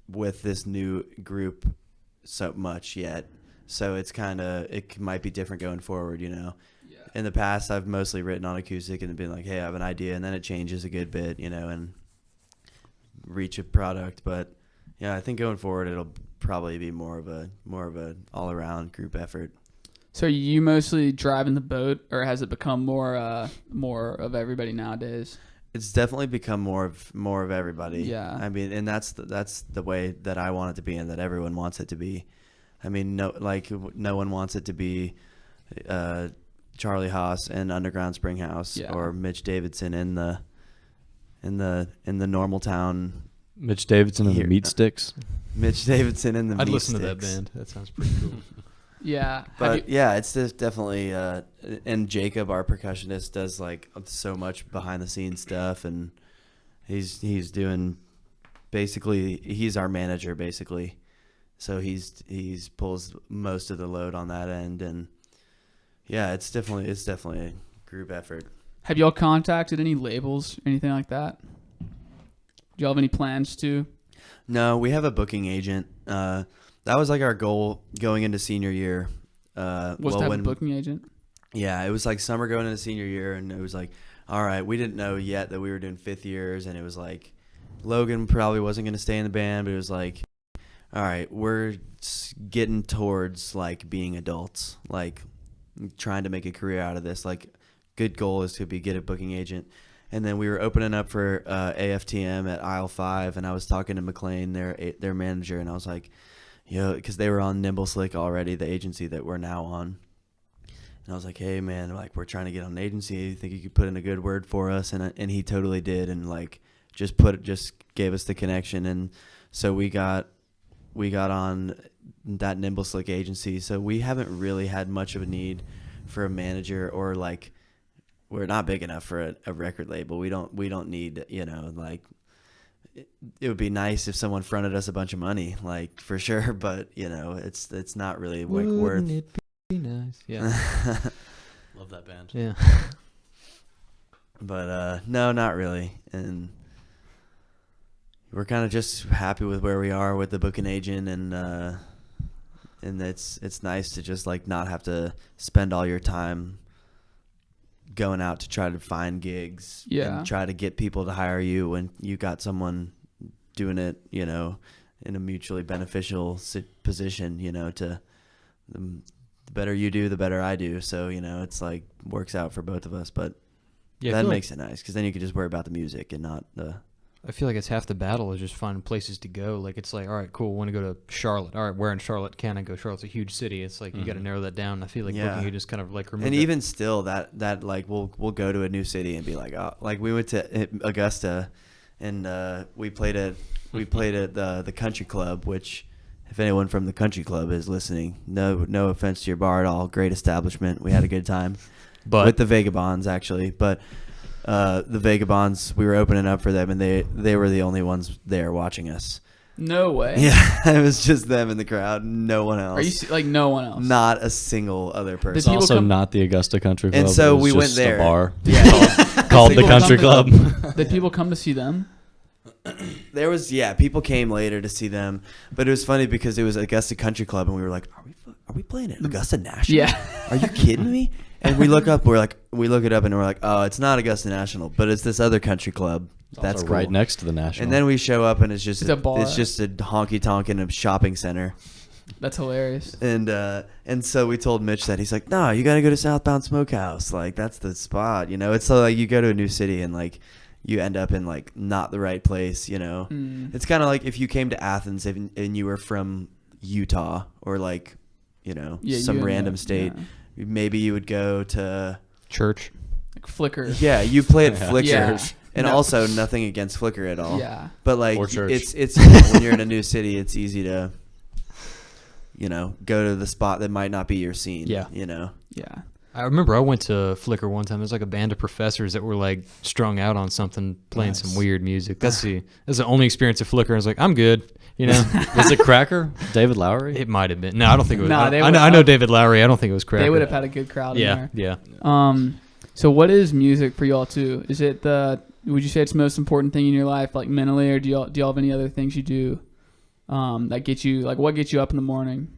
with this new group so much yet. So it's it might be different going forward, you know. Yeah. In the past, I've mostly written on acoustic and been like, "Hey, I have an idea," and then it changes a good bit, you know, and reach a product. But yeah, I think going forward, it'll probably be more of a all around group effort. So are you mostly driving the boat, or has it become more of everybody nowadays? It's definitely become more of everybody. Yeah. I mean, and that's the way that I want it to be, and that everyone wants it to be. I mean, no one wants it to be Charlie Haas and Underground Springhouse, Yeah. or Mitch Davidson in the Normal Town. Mitch Davidson and the Here. Meat Sticks. Mitch Davidson in the I'd Meat listen to that Sticks. band. That sounds pretty cool. Yeah. Have But you- yeah, it's just definitely and Jacob, our percussionist, does like so much behind the scenes stuff, and he's doing basically he's our manager basically, so he's pulls most of the load on that end, and yeah, it's definitely a group effort. have y'all contacted any labels or anything like that? Do y'all have any plans to? No, we have a booking agent. That was like our goal going into senior year. What's that booking agent? Yeah, it was like summer going into senior year, and it was like, all right, we didn't know yet that we were doing fifth years, and it was like, Logan probably wasn't going to stay in the band, but it was like, all right, we're getting towards like being adults, like trying to make a career out of this. Like, good goal is to get a booking agent. And then we were opening up for AFTM at aisle 5, and I was talking to McLean, their manager, and I was like, yo, because they were on Nimble Slick already, the agency that we're now on. And I was like, hey, man, like, we're trying to get on an agency. You think you could put in a good word for us? And he totally did, and like just gave us the connection. And so we got on that Nimble Slick agency. So we haven't really had much of a need for a manager, or like, we're not big enough for a record label. We don't need, you know, like, it would be nice if someone fronted us a bunch of money, like, for sure, but you know, it's not really like worth. Wouldn't it be nice? Yeah. Love that band. Yeah. But no, not really. And we're kind of just happy with where we are with the booking agent, and it's nice to just like not have to spend all your time going out to try to find gigs, Yeah. and try to get people to hire you when you got someone doing it, you know, in a mutually beneficial position, you know, to the better you do, the better I do. So, you know, it's like works out for both of us. But Yeah, I that feel makes it nice because then you can just worry about the music and not the. I feel like it's half the battle is just finding places to go. Like it's like, all right, cool, want to go to Charlotte. All right, where in Charlotte can I go? Charlotte's a huge city. It's like you got to narrow that down. I feel like Yeah. booking you just kind of like remove. And that. even still, that like we'll go to a new city and be like, oh, like we went to Augusta, and we played at the country club, which if anyone from the country club is listening, no offense to your bar at all, great establishment. We had a good time, but with the Vagabonds actually, but. The Vagabonds, we were opening up for them, and they were the only ones there watching us. No way. Yeah, it was just them in the crowd, no one else. Are you like no one else? Not a single other person. It's people also come- not the Augusta Country Club. And so it was we went just there. A bar Yeah, called the People Country come Club. to Did people come to see them? there was people came later to see them, but it was funny because it was Augusta Country Club, and we were like, are we playing at Augusta National? Yeah. Are you kidding me? And we look up, we look it up, and we're like, oh, it's not Augusta National, but it's this other country club. That's Also cool. right next to the National. And then we show up, and it's just It's a bar. It's just a honky tonk in a shopping center. That's hilarious. And so we told Mitch that. He's like, no, you got to go to Southbound Smokehouse. Like, that's the spot, It's so like you go to a new city and like you end up in like not the right place, It's kind of like if you came to Athens and you were from Utah or like, Yeah, some you random end up- state. yeah. Maybe you would go to church. Like Flickr. Yeah, you play at Yeah. Flickr. Yeah. And No. also nothing against Flickr at all. Yeah. But like Or church. it's when you're in a new city, it's easy to go to the spot that might not be your scene. Yeah. Yeah. I remember I went to Flickr one time. There's like a band of professors that were like strung out on something, playing Nice. some weird music. That's the only experience of Flickr. I was like, I'm good. Was it Cracker? David Lowery? It might have been. No, I don't think it was. Nah, they I would- know David Lowery. I don't think it was Cracker. They would have had a good crowd in Yeah, there. yeah. So what is music for y'all too? Is it would you say it's the most important thing in your life, like mentally, or do y'all have any other things you do that get you, like what gets you up in the morning?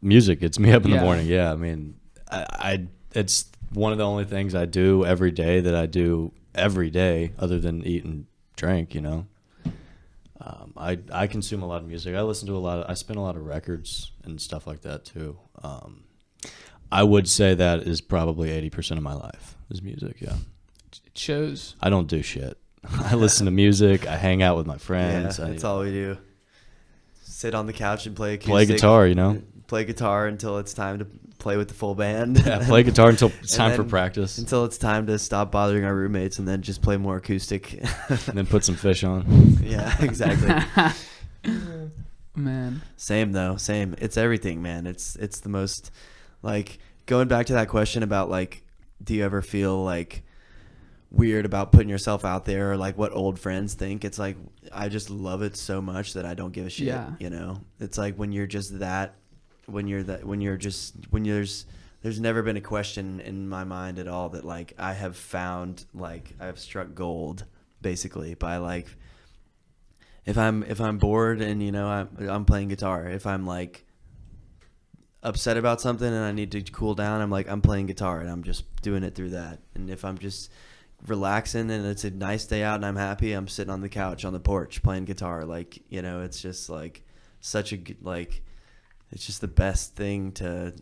Music gets me up in the Yeah. morning. Yeah, I mean, I it's one of the only things I do every day that I do every day, other than eat and drink. I consume a lot of music. I listen to I spin a lot of records and stuff like that too. I would say that is probably 80% of my life is music. Yeah, It shows. I don't do shit. I listen to music. I hang out with my Yeah, friends. that's all we do. Sit on the couch and play acoustic. Play guitar, Play guitar until it's time to play with the full band. Yeah, play guitar until it's And time for then- practice, Until it's time to stop bothering our roommates and then just play more acoustic. and then put some fish on. Yeah, exactly. Man. Same though, same. It's everything, man. It's the most, like, going back to that question about like, do you ever feel like weird about putting yourself out there or like what old friends think? It's like I just love it so much that I don't give a shit. Yeah. It's like when you're just that, there's never been a question in my mind at all that like I have found, like I've struck gold basically by like, if I'm bored and I'm playing guitar. If I'm like upset about something and I need to cool down, I'm playing guitar and I'm just doing it through that. And if I'm just relaxing and it's a nice day out and I'm happy, I'm sitting on the couch on the porch playing guitar. Like, it's just like such a good, like, it's just the best thing to,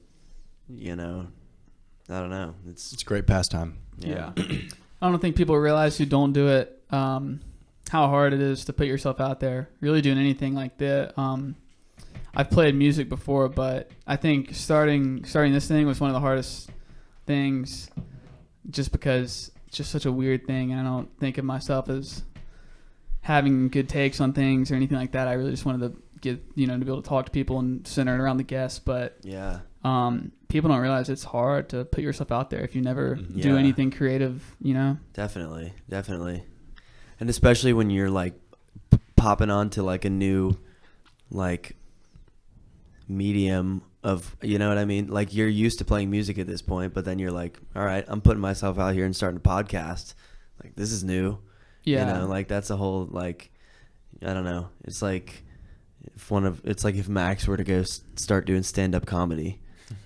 I don't know. It's It's a great pastime. Yeah. I don't think people realize who don't do it, how hard it is to put yourself out there, really doing anything like that. I've played music before, but I think starting this thing was one of the hardest things just because it's just such a weird thing. And I don't think of myself as having good takes on things or anything like that. I really just wanted to get, to be able to talk to people and center it around the guests. But yeah. people don't realize it's hard to put yourself out there if you never do Yeah. anything creative, Definitely. And especially when you're like popping onto like a new like medium of, you know what I mean? Like you're used to playing music at this point, but then you're like, all right, I'm putting myself out here and starting a podcast. Like this is new. Yeah. Like that's a whole like, I don't know. It's like if Max were to go start doing stand-up comedy.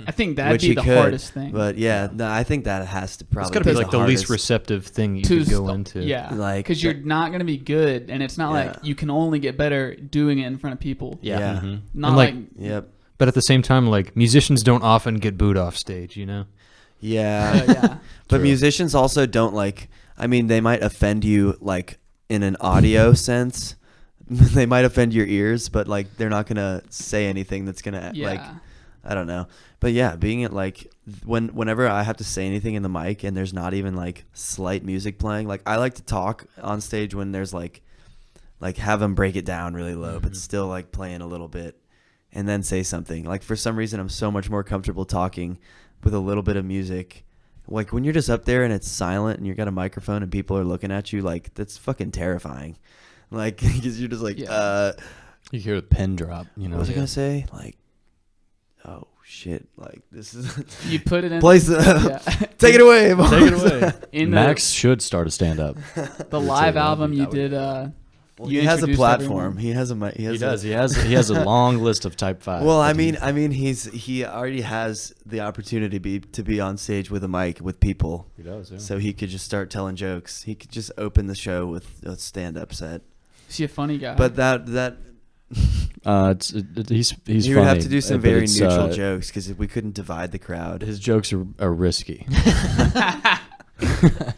I think that'd Which be he the could, hardest thing. But yeah, no, I think that has to probably It's got to be like the least hardest. receptive thing you To could go st- into. Yeah. Like, because you're not going to be good. And it's not Yeah. like you can only get better doing it in front of people. Yeah. Yeah. Mm-hmm. Not And, like, like Yep. But at the same time, like musicians don't often get booed off stage, Yeah. Yeah. But True. musicians also don't like, I mean, they might offend you like in an audio sense. They might offend your ears, but like they're not going to say anything that's going to like, Yeah. I don't know. But yeah, being at like whenever I have to say anything in the mic and there's not even like slight music playing, like I like to talk on stage when there's like have them break it down really low, but still like playing a little bit and then say something. Like for some reason, I'm so much more comfortable talking with a little bit of music. Like when you're just up there and it's silent and you got a microphone and people are looking at you, like that's fucking terrifying. Like, because you're just like, Yeah. You hear the pin drop, you know. what was I gonna say? Like, oh shit! Like this is You put it in. place. Yeah. Take it away. Take it away. In Max should start a stand-up. the live that album would you be- did. Well, You he has a introduced platform. everyone. He has a. He He has. does. He has a long list of type 5. Well, I mean, he already has the opportunity to be on stage with a mic with people, he does. Yeah. so he could just start telling jokes. He could just open the show with a stand-up set. Is he a funny guy? But he's he funny, would have to do some but very it's, neutral jokes because we couldn't divide the crowd. His jokes are risky.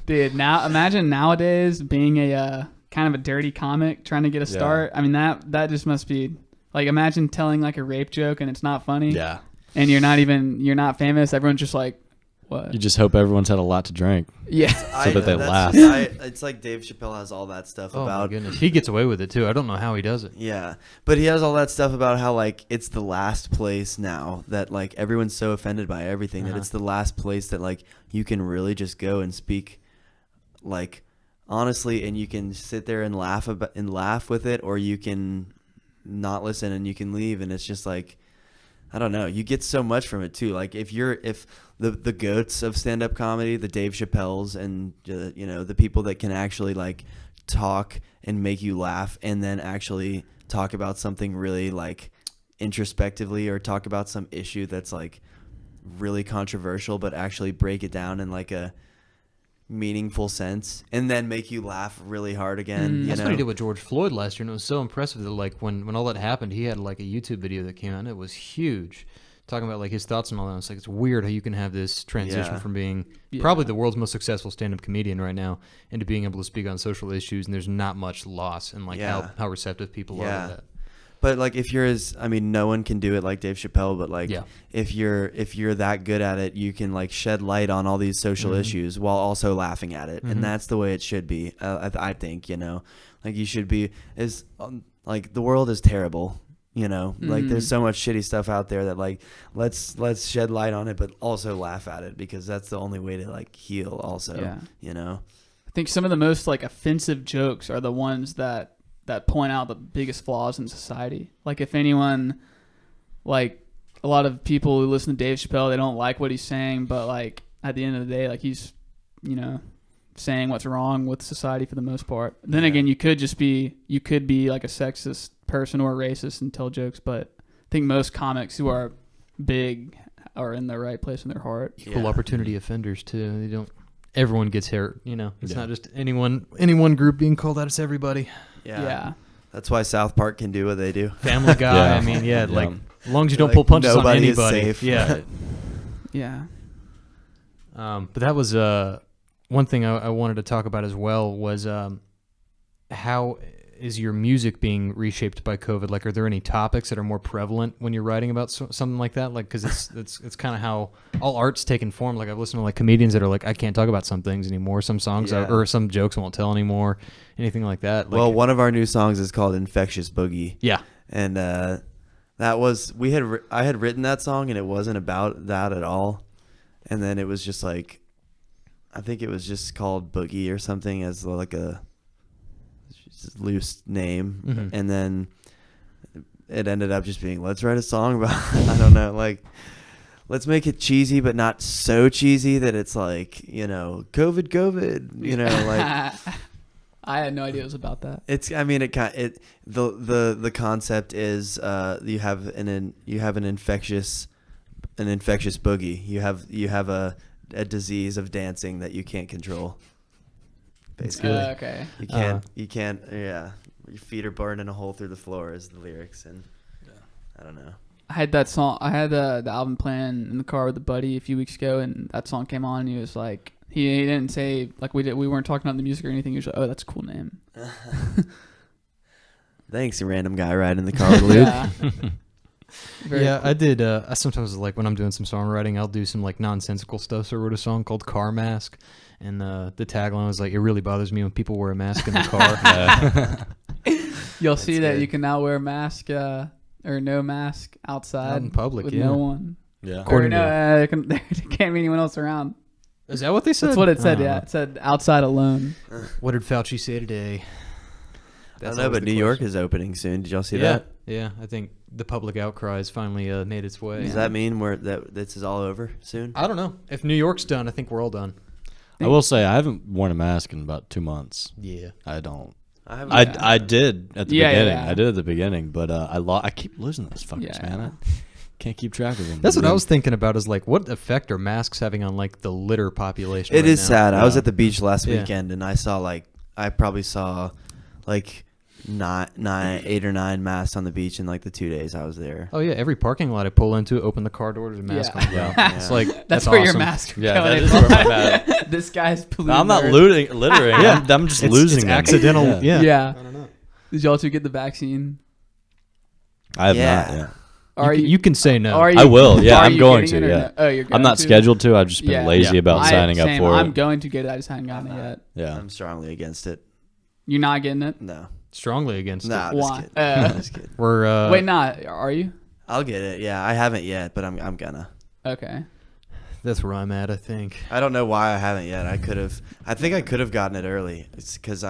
Dude, now imagine nowadays being a kind of a dirty comic trying to get a start. I mean that just must be like, imagine telling like a rape joke and it's not funny. Yeah. And you're not famous. Everyone's just like, what? You just hope everyone's had a lot to drink. Yeah. So that they laugh. It's like Dave Chappelle has all that stuff Oh my about. goodness, he gets away with it too. I don't know how he does it. Yeah, but he has all that stuff about how like it's the last place now that like everyone's so offended by everything that it's the last place that like you can really just go and speak like honestly, and you can sit there and laugh with it, or you can not listen and you can leave, and it's just like, I don't know. You get so much from it too. Like if the goats of stand-up comedy, the Dave Chappelles, and the people that can actually like talk and make you laugh, and then actually talk about something really like introspectively, or talk about some issue that's like really controversial, but actually break it down in like a meaningful sense, and then make you laugh really hard again. That's what he did with George Floyd last year, and it was so impressive that like when all that happened, he had like a YouTube video that came out, and it was huge, talking about like his thoughts and all that. It's like, it's weird how you can have this transition from being probably the world's most successful stand-up comedian right now into being able to speak on social issues, and there's not much loss, and like how receptive people are to that. But like no one can do it like Dave Chappelle, but like if you're that good at it, you can like shed light on all these social issues while also laughing at it, and that's the way it should be. I think like you should be like the world is terrible. Like there's so much shitty stuff out there that like let's shed light on it, but also laugh at it, because that's the only way to like heal. Also, I think some of the most like offensive jokes are the ones that point out the biggest flaws in society. Like if anyone, like a lot of people who listen to Dave Chappelle, they don't like what he's saying, but like at the end of the day, like he's, saying what's wrong with society for the most part. Then again, you could be like a sexist person or a racist and tell jokes, but I think most comics who are big are in the right place in their heart. Equal opportunity offenders too. Everyone gets hurt. It's not just any one group being called out. It's everybody. Yeah. That's why South Park can do what they do. Family Guy. I mean, like as long as you don't pull punches on nobody is anybody. safe. Yeah. Yeah. But that was one thing I wanted to talk about as well was how is your music being reshaped by COVID? Like, are there any topics that are more prevalent when you're writing about something like that? Like, because it's kind of how all art's taken form. Like, I've listened to like comedians that are like, I can't talk about some things anymore. Some songs or some jokes I won't tell anymore. Anything like that. Like, Well, one of our new songs is called "Infectious Boogie." Yeah. And that was I had written that song, and it wasn't about that at all. And then it was just like, I think it was just called Boogie or something as like a loose name, and then it ended up just being, let's write a song about I don't know, like let's make it cheesy but not so cheesy that it's like COVID like I had no idea it was about that. it's I mean the concept is you have an infectious boogie. You have a disease of dancing that you can't control. Basically. Okay. You can't, your feet are burning a hole through the floor is the lyrics, and I don't know. I had that song. I had the album playing in the car with a buddy a few weeks ago, and that song came on, and he was like, he didn't say like we weren't talking about the music or anything. He was like, oh, that's a cool name. Thanks, you random guy riding in the car with Luke. Yeah. Very Yeah, cool. I did. I sometimes like when I'm doing some songwriting, I'll do some like nonsensical stuff. So I wrote a song called "Car Mask," and the tagline was like, "It really bothers me when people wear a mask in the car." You'll see That's that good. you can now wear a mask or no mask outside Out in public, with yeah. no one. Yeah. Or According no, to- there can't be anyone else around. Is that what they said? That's what it said. Oh. Yeah, it said outside alone. What did Fauci say today? I don't know, but New York is opening soon. Did y'all see that? Yeah, I think the public outcry has finally made its way. Does that mean that this is all over soon? I don't know. If New York's done, I think we're all done. I will say I haven't worn a mask in about 2 months. Yeah. I don't. I haven't. I did at the Yeah, beginning. yeah. I did at the beginning, but I keep losing those fuckers, Yeah. man. I can't keep track of them. That's what I was thinking about is like, what effect are masks having on like the litter population? It right is now? sad. I was Yeah. at the beach last Yeah. weekend, and I probably saw like 8 or 9 masks on the beach in like the 2 days I was there. Oh yeah, every parking lot I pull into, open the car doors, a mask Yeah. on. Yeah. Yeah. It's like That's where your awesome. mask. Yeah, going that in. is where my mask. This guy's polluting. No, I'm not the earth. littering. Yeah. I'm just It's- losing it's them. accidental. Yeah. Yeah. I don't know. Did y'all two get the vaccine? I have Yeah. not. Yeah. Are You can say no. Are you, I will. Yeah, are I'm you going getting to. it or Yeah. no? Oh, you're going I'm not to? scheduled to. I've just been Yeah. lazy Yeah. about signing up Same. for I'm it. going to get it. I just haven't gotten it yet. Yeah. I'm strongly against it. You're not getting it? No, Strongly against nah, it. I'm just Why? kidding. Just kidding. We're Wait, not. Are you? I'll get it. Yeah, I haven't yet, but I'm gonna. Okay. That's where I'm at. I think. I don't know why I haven't yet. I think I could have gotten it early. It's because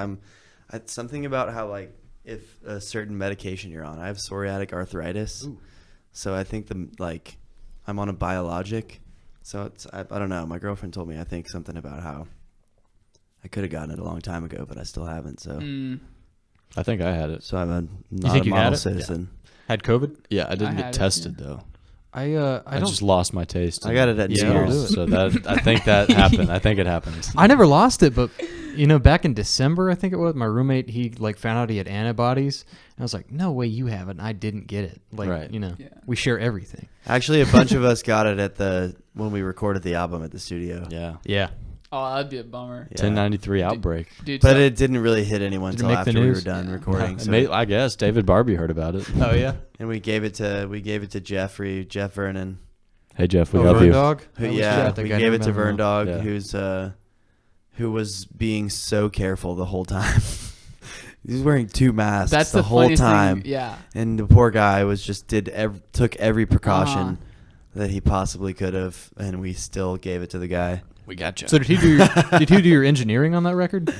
it's something about how like if a certain medication you're on. I have psoriatic arthritis, so I think I'm on a biologic. So I don't know. My girlfriend told me I think something about how I could have gotten it a long time ago, but I still haven't. So I think I had it. so I'm think not a you had model it? citizen. Had COVID? Yeah, I didn't I get had it, tested though. I I don't. just lost my taste. I got it at Yeah, New I'll Year's. do it. So that I think that happened. I think it happened. I never lost it, but back in December, I think it was, my roommate, he like found out he had antibodies. And I was like, no way you have it. And I didn't get it. Like, Right. Yeah. we share everything. Actually, a bunch of us got it when we recorded the album at the studio. Yeah. Yeah. Oh, that'd be a bummer. Yeah. 1093 outbreak. Dude, But so- it didn't really hit anyone Did it until make the after we were news? done Yeah. recording. So I guess David Barbie heard about it. Oh, yeah. and we gave it to Jeff Vernon. Hey Jeff, we Oh, love Vern you. Dog? Who, I always yeah, forget that we guy. gave Never it to met him, Vern though. Dog, who was being so careful the whole time. He was wearing 2 masks that's the whole funniest time, Thing. Yeah. and the poor guy was just took every precaution Uh-huh. that he possibly could have, and we still gave it to the guy. We got you. So did he do your engineering on that record?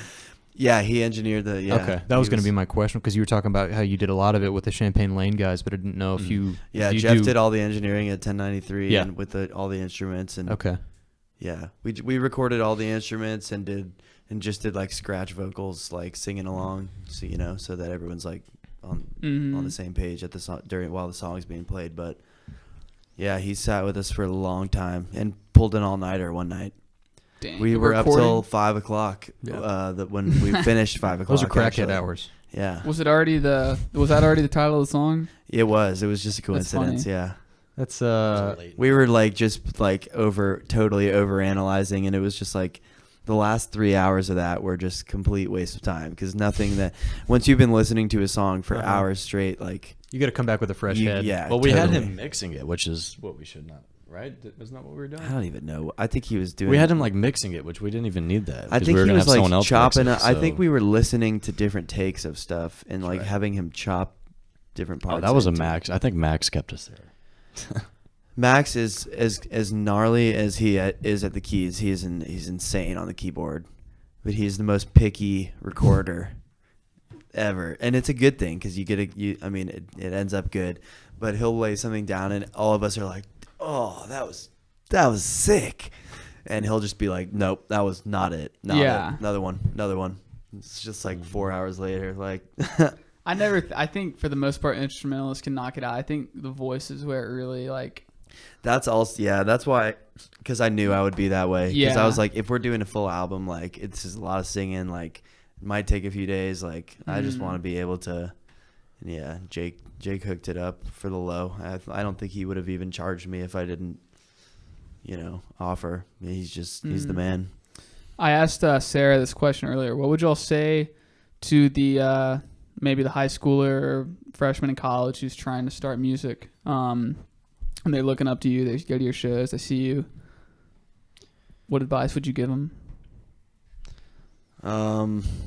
Yeah, he engineered the. Yeah, Okay. That was going to be my question because you were talking about how you did a lot of it with the Champagne Lane guys, but I didn't know if you. Yeah, you Jeff do- did all the engineering at 1093 Yeah. and with all the instruments and Okay. yeah, we recorded all the instruments and did like scratch vocals, like singing along, so that everyone's like on the same page at the song while the song's being played. But yeah, he sat with us for a long time and pulled an all-nighter one night. Dang. We were up Recording? till 5 o'clock. Yeah. When we finished 5 o'clock. Those are crackhead actually. hours. Yeah, Was that already the title of the song? it was. It was just a That's coincidence. funny. Yeah. That's We were like just like totally over analyzing, and it was just like the last 3 hours of that were just complete waste of time because nothing that once you've been listening to a song for Uh-huh. hours straight, like you got to come back with a fresh head. yeah. Well, we had totally. him mixing it, which is what we should not. Right? Isn't that what we were doing? I don't even know. I think he was doing. We had him like mixing it, which we didn't even need that. I 'cause think we were he gonna was have someone like else chopping. mix it, I think so- we were listening to different takes of stuff and like right. having him chop different parts. Oh, that was a into it. Max. I think Max kept us there. Max is as gnarly as he is at the keys. He's insane on the keyboard, but he's the most picky recorder ever, and it's a good thing because it ends up good. But he'll lay something down, and all of us are like, "Oh, that was sick," and he'll just be like, "Nope, that was not it. Not Yeah. it. Another one." It's just like 4 hours later, like. I think for the most part, instrumentalists can knock it out. I think the voice is where it really like. That's also that's why, because I knew I would be that way. Because I Yeah. was like, if we're doing a full album, like it's just a lot of singing, like it might take a few days. Like I just want to be able to, And yeah, Jake hooked it up for the low. I don't think he would have even charged me if I didn't, offer. He's the man. I asked Sarah this question earlier. What would y'all say to the maybe the high schooler or freshman in college who's trying to start music? And they're looking up to you. They go to your shows. They see you. What advice would you give them?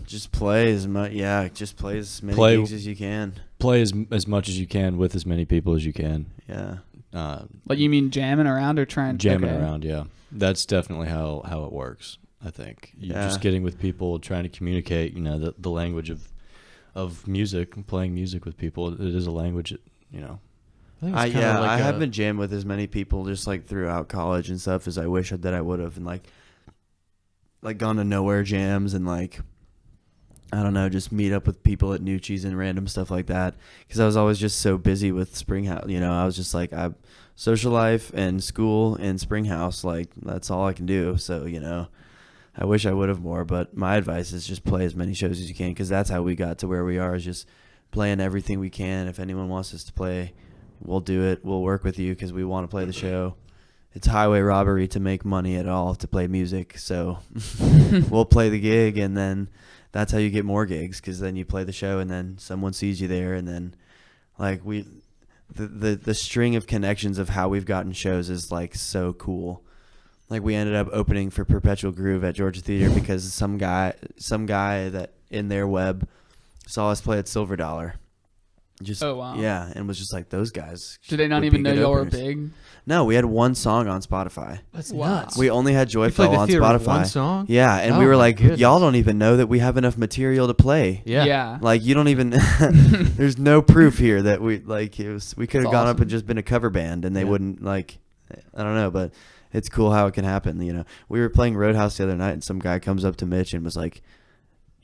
Just play as much. Yeah, just play as many gigs as you can. Play as much as you can with as many people as you can. Yeah. Like you mean jamming around or trying? Jamming around, yeah. That's definitely how it works. I think you're just getting with people, trying to communicate. The language of music, playing music with people. It is a language. I haven't jammed with as many people just like throughout college and stuff as I wish that I would have, and like gone to nowhere jams and like I don't know, just meet up with people at Nucci's and random stuff like that, because I was always just so busy with Springhouse. I was just like, social life and school and Springhouse, like that's all I can do. So I wish I would have more, but my advice is just play as many shows as you can, because that's how we got to where we are, is just playing everything we can. If anyone wants us to play, we'll do it. We'll work with you because we want to play the show. It's highway robbery to make money at all to play music, so we'll play the gig, and then that's how you get more gigs, because then you play the show and then someone sees you there, and then like the string of connections of how we've gotten shows is like so cool. Like we ended up opening for Perpetual Groove at Georgia Theater because some guy that in their web saw us play at Silver Dollar. Oh wow. Yeah, and was just like, those guys. Did they not even know y'all were big? No, we had one song on Spotify. That's nuts. We only had Joy Fell on Spotify. One song? Yeah, and we were like, y'all don't even know that we have enough material to play. Yeah. Like you don't even. There's no proof here that we like. We could have gone up and just been a cover band, and they wouldn't like. I don't know, but it's cool how it can happen. We were playing Roadhouse the other night, and some guy comes up to Mitch and was like,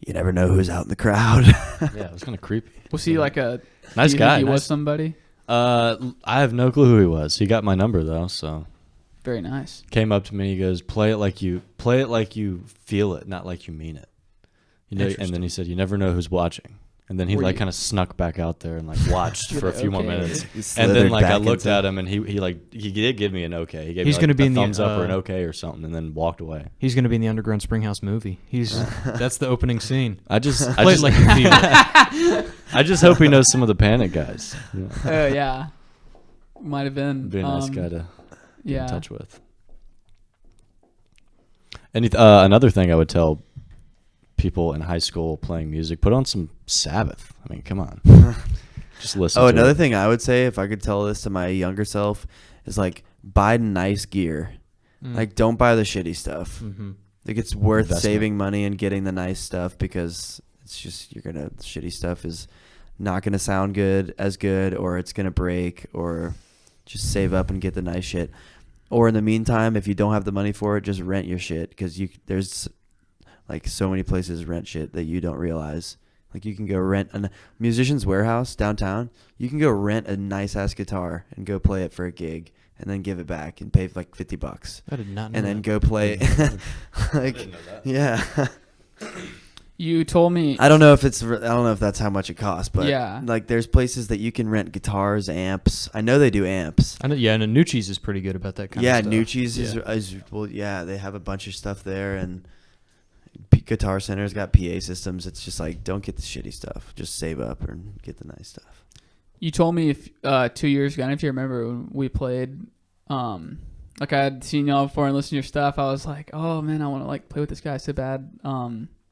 "You never know who's out in the crowd." Yeah, it was kind of creepy. Was he like a nice guy? He was somebody. I have no clue who he was. He got my number though, so very nice. Came up to me. He goes, "Play it like you feel it, not like you mean it." And then he said, "You never know who's watching." And then he kind of snuck back out there and like watched for a few more minutes. And then like I looked at him and he did give me an okay. He gave me like a thumbs up or an okay or something, and then walked away. He's going to be in the Underground Springhouse movie. That's the opening scene. I just like you feel it. I just hope he knows some of the Panic guys. Yeah. Might have been. Be a nice guy to get in touch with. Another thing I would tell people in high school playing music, put on some Sabbath. I mean, come on. Just listen to another it. thing I would say, if I could tell this to my younger self, is like buy nice gear. Like don't buy the shitty stuff. Mm-hmm. Like it's worth saving money and getting the nice stuff, because it's just shitty stuff is not gonna sound as good, or it's gonna break, or just save up and get the nice shit. Or in the meantime, if you don't have the money for it, just rent your shit, because there's like so many places rent shit that you don't realize. Like you can go rent a Musician's Warehouse downtown. You can go rent a nice ass guitar and go play it for a gig, and then give it back and pay like $50. I did not know and that. then go play. Like, yeah. You told me. I don't know if that's how much it costs, but yeah. Like there's places that you can rent guitars, amps. I know they do amps. I know, and Nucci's is pretty good about that kind of stuff. Yeah, Nucci's is well, yeah, they have a bunch of stuff there, and Guitar Center's got PA systems. It's just like, don't get the shitty stuff. Just save up and get the nice stuff. You told me 2 years ago, and if you remember when we played, like I had seen y'all before and listened to your stuff, I was like, oh man, I want to like play with this guy so bad.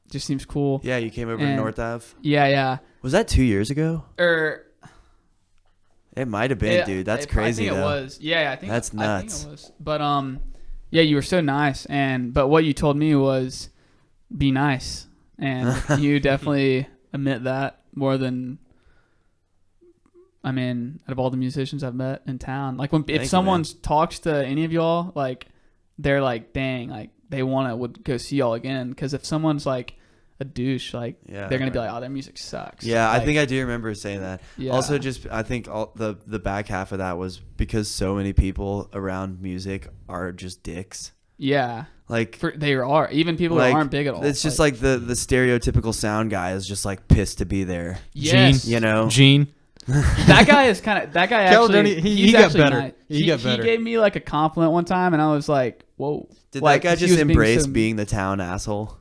Just seems cool. Yeah, you came over to North Ave. Yeah. Was that 2 years ago? It might have been, dude. That's crazy. I think it was. Yeah, I think that's nuts. I think it was. But yeah, you were so nice, but what you told me was be nice, and you definitely admit that more than. I mean, out of all the musicians I've met in town, like if someone talks to any of y'all, like they're like, dang, like they would go see y'all again. Because if someone's like a douche, like they're gonna be like, oh, their music sucks. Yeah, like, I think I do remember saying that. Yeah. Also, I think all the back half of that was because so many people around music are just dicks. Yeah. Like They are. Even people like, who aren't big at all. It's just like the stereotypical sound guy is just like pissed to be there. Yes. You know? Gene. That guy is kind of that guy Caledonia, actually. he he's got actually better. nice. He got better. He gave me like a compliment one time, and I was like, "Whoa!" Did like, that guy he just was being embrace so- being the town asshole?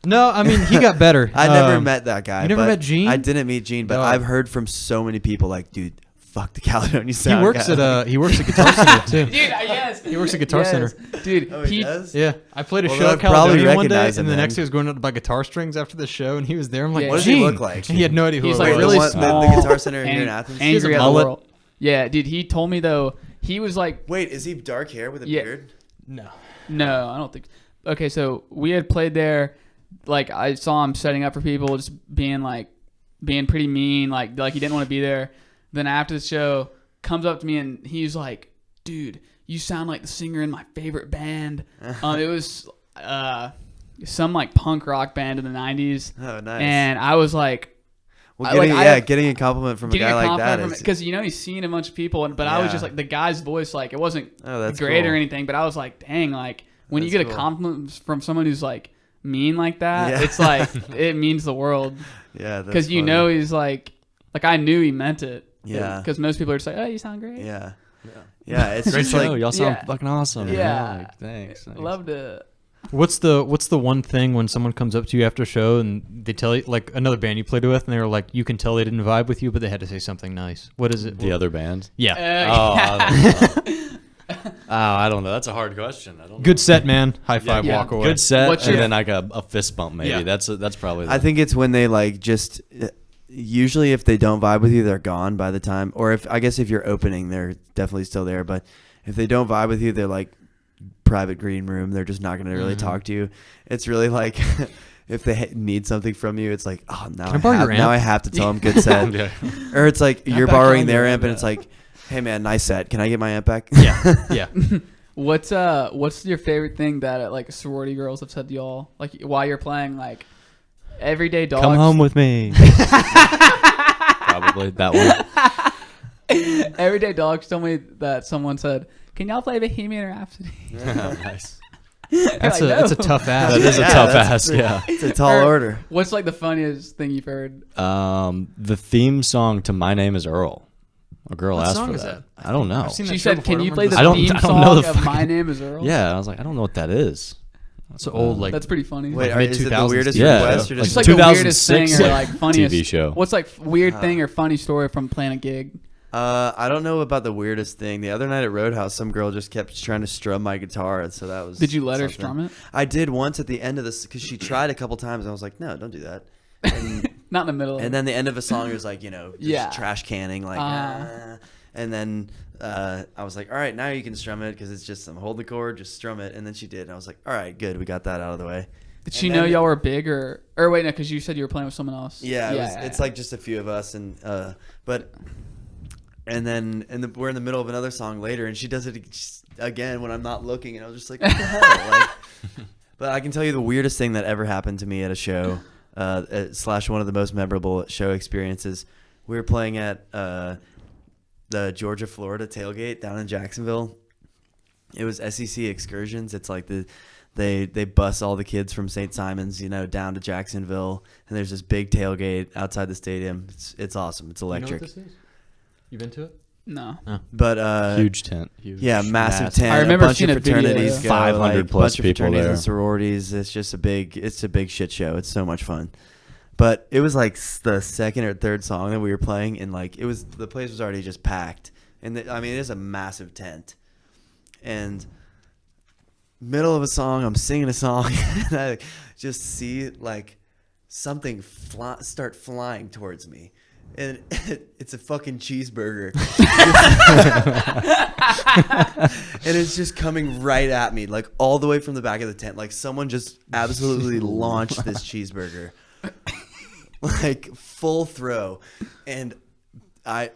No, I mean he got better. I never met that guy. you never but met Gene? I didn't meet Gene, but No. I've heard from so many people like, dude, fuck the Caledonia He sound works guy. at Guitar Center too. Dude, yes. He works at Guitar Center. Dude, Oh, he does? Yeah, I played a Well, show then at I probably Caledonia one day, recognize and him the then. next day I was going out to buy guitar strings after the show, and he was there. I'm like, Yeah. What does he Gene. look like? And he had no idea who He's I like was. really the small. Guitar Center here in Athens? He has a Angry at the mullet. world. Yeah, dude. He told me though. He was like, Wait, is he dark hair with a Yeah. beard? No. no, I don't think. Okay, so we had played there. Like I saw him setting up for people, just being pretty mean. Like he didn't want to be there. Then after the show, comes up to me and he's like, "Dude, you sound like the singer in my favorite band." It was some like punk rock band in the '90s, Oh, nice. and I was like, well, I- getting, like, getting a compliment from a getting guy a like compliment that from is... because he's seen a bunch of people, but I was Yeah. just like the guy's voice, like it wasn't Oh, that's great cool. or anything, but I was like, dang, like when you That's get a cool. compliment from someone who's like mean like that, Yeah. it's like it means the world Yeah, that's because you funny. know he's like I knew he meant it. Yeah. Because most people are just like, oh, you sound great. Yeah. Yeah, it's Great just show. like... Y'all sound Yeah. fucking awesome. Yeah. Like, thanks. Loved it. What's the one thing when someone comes up to you after a show and they tell you, like another band you played with, and they were like, you can tell they didn't vibe with you, but they had to say something nice. What is it? The other band. Yeah. I don't know. That's a hard question. I don't know. Good set, man. High five, Yeah. walk away. Good set, What's and your- then like a fist bump maybe. Yeah. That's probably. I think it's when they like just... Usually if they don't vibe with you, they're gone by the time... Or if you're opening, they're definitely still there. But if they don't vibe with you, they're like private green room. They're just not going to really talk to you. It's really like... If they need something from you, it's like, oh, now I borrow your amp? I have to tell them good set. Yeah. Or it's like you're back borrowing on their you, amp, and yeah. it's like, hey man, nice set. Can I get my amp back? Yeah. Yeah. What's your favorite thing that like sorority girls have said to y'all, like while you're playing, like Everyday Dogs? Come home with me. Probably that one. Everyday Dogs told me that someone said, "Can y'all play Bohemian Rhapsody?" Nice. That's Like, that's a no. tough ass. That is a Yeah, tough that's ask. Yeah. It's a tall Or- order. What's like the funniest thing you've heard? The theme song to My Name Is Earl. A girl What asked song for is that. that? I don't know. I've seen She that show said, before. "Can I you don't play the remember I don't- theme I don't song know the of fucking- My Name Is Earl?" Yeah, I was like, I don't know what that is. It's an old like That's pretty funny. Wait, Like is it the mid-2000s weirdest Yeah. request or Like Just just like the weirdest thing 2006 or like funniest TV show. What's like weird thing or funny story from playing a gig? I don't know about the weirdest thing. The other night at Roadhouse, some girl just kept trying to strum my guitar, and so that was. Did you let her something. strum it? I did once at the end of this because she tried a couple times, and I was like, no, don't do that. And, Not in the middle. and then the end of a song was like, just Yeah. trash canning, like, and then I was like, all right, now you can strum it because it's just hold the chord, just strum it, and then she did, and I was like, all right, good, we got that out of the way. Did she and know then- y'all were big or wait, no, because you said you were playing with someone else. Yeah, it's like just a few of us, and but. And then we're in the middle of another song later, and she does it again when I'm not looking, and I was just like, what the hell? Like, but I can tell you the weirdest thing that ever happened to me at a show, / one of the most memorable show experiences. We were playing at the Georgia-Florida tailgate down in Jacksonville. It was SEC Excursions. It's like they bus all the kids from St. Simon's, down to Jacksonville, and there's this big tailgate outside the stadium. It's awesome. It's electric. You know what this is? You been to it? No. But Huge tent. Huge. yeah, massive tent. I remember a bunch seeing of a video. fraternities, go, 500 like, plus bunch of people fraternities there. and sororities. It's just a big shit show. It's so much fun. But it was like the second or third song that we were playing, and like the place was already just packed. And it is a massive tent. And middle of a song, I'm singing a song, and I just see like something start flying towards me. And it's a fucking cheeseburger. And it's just coming right at me, like all the way from the back of the tent. Like someone just absolutely launched this cheeseburger. Like full throw. And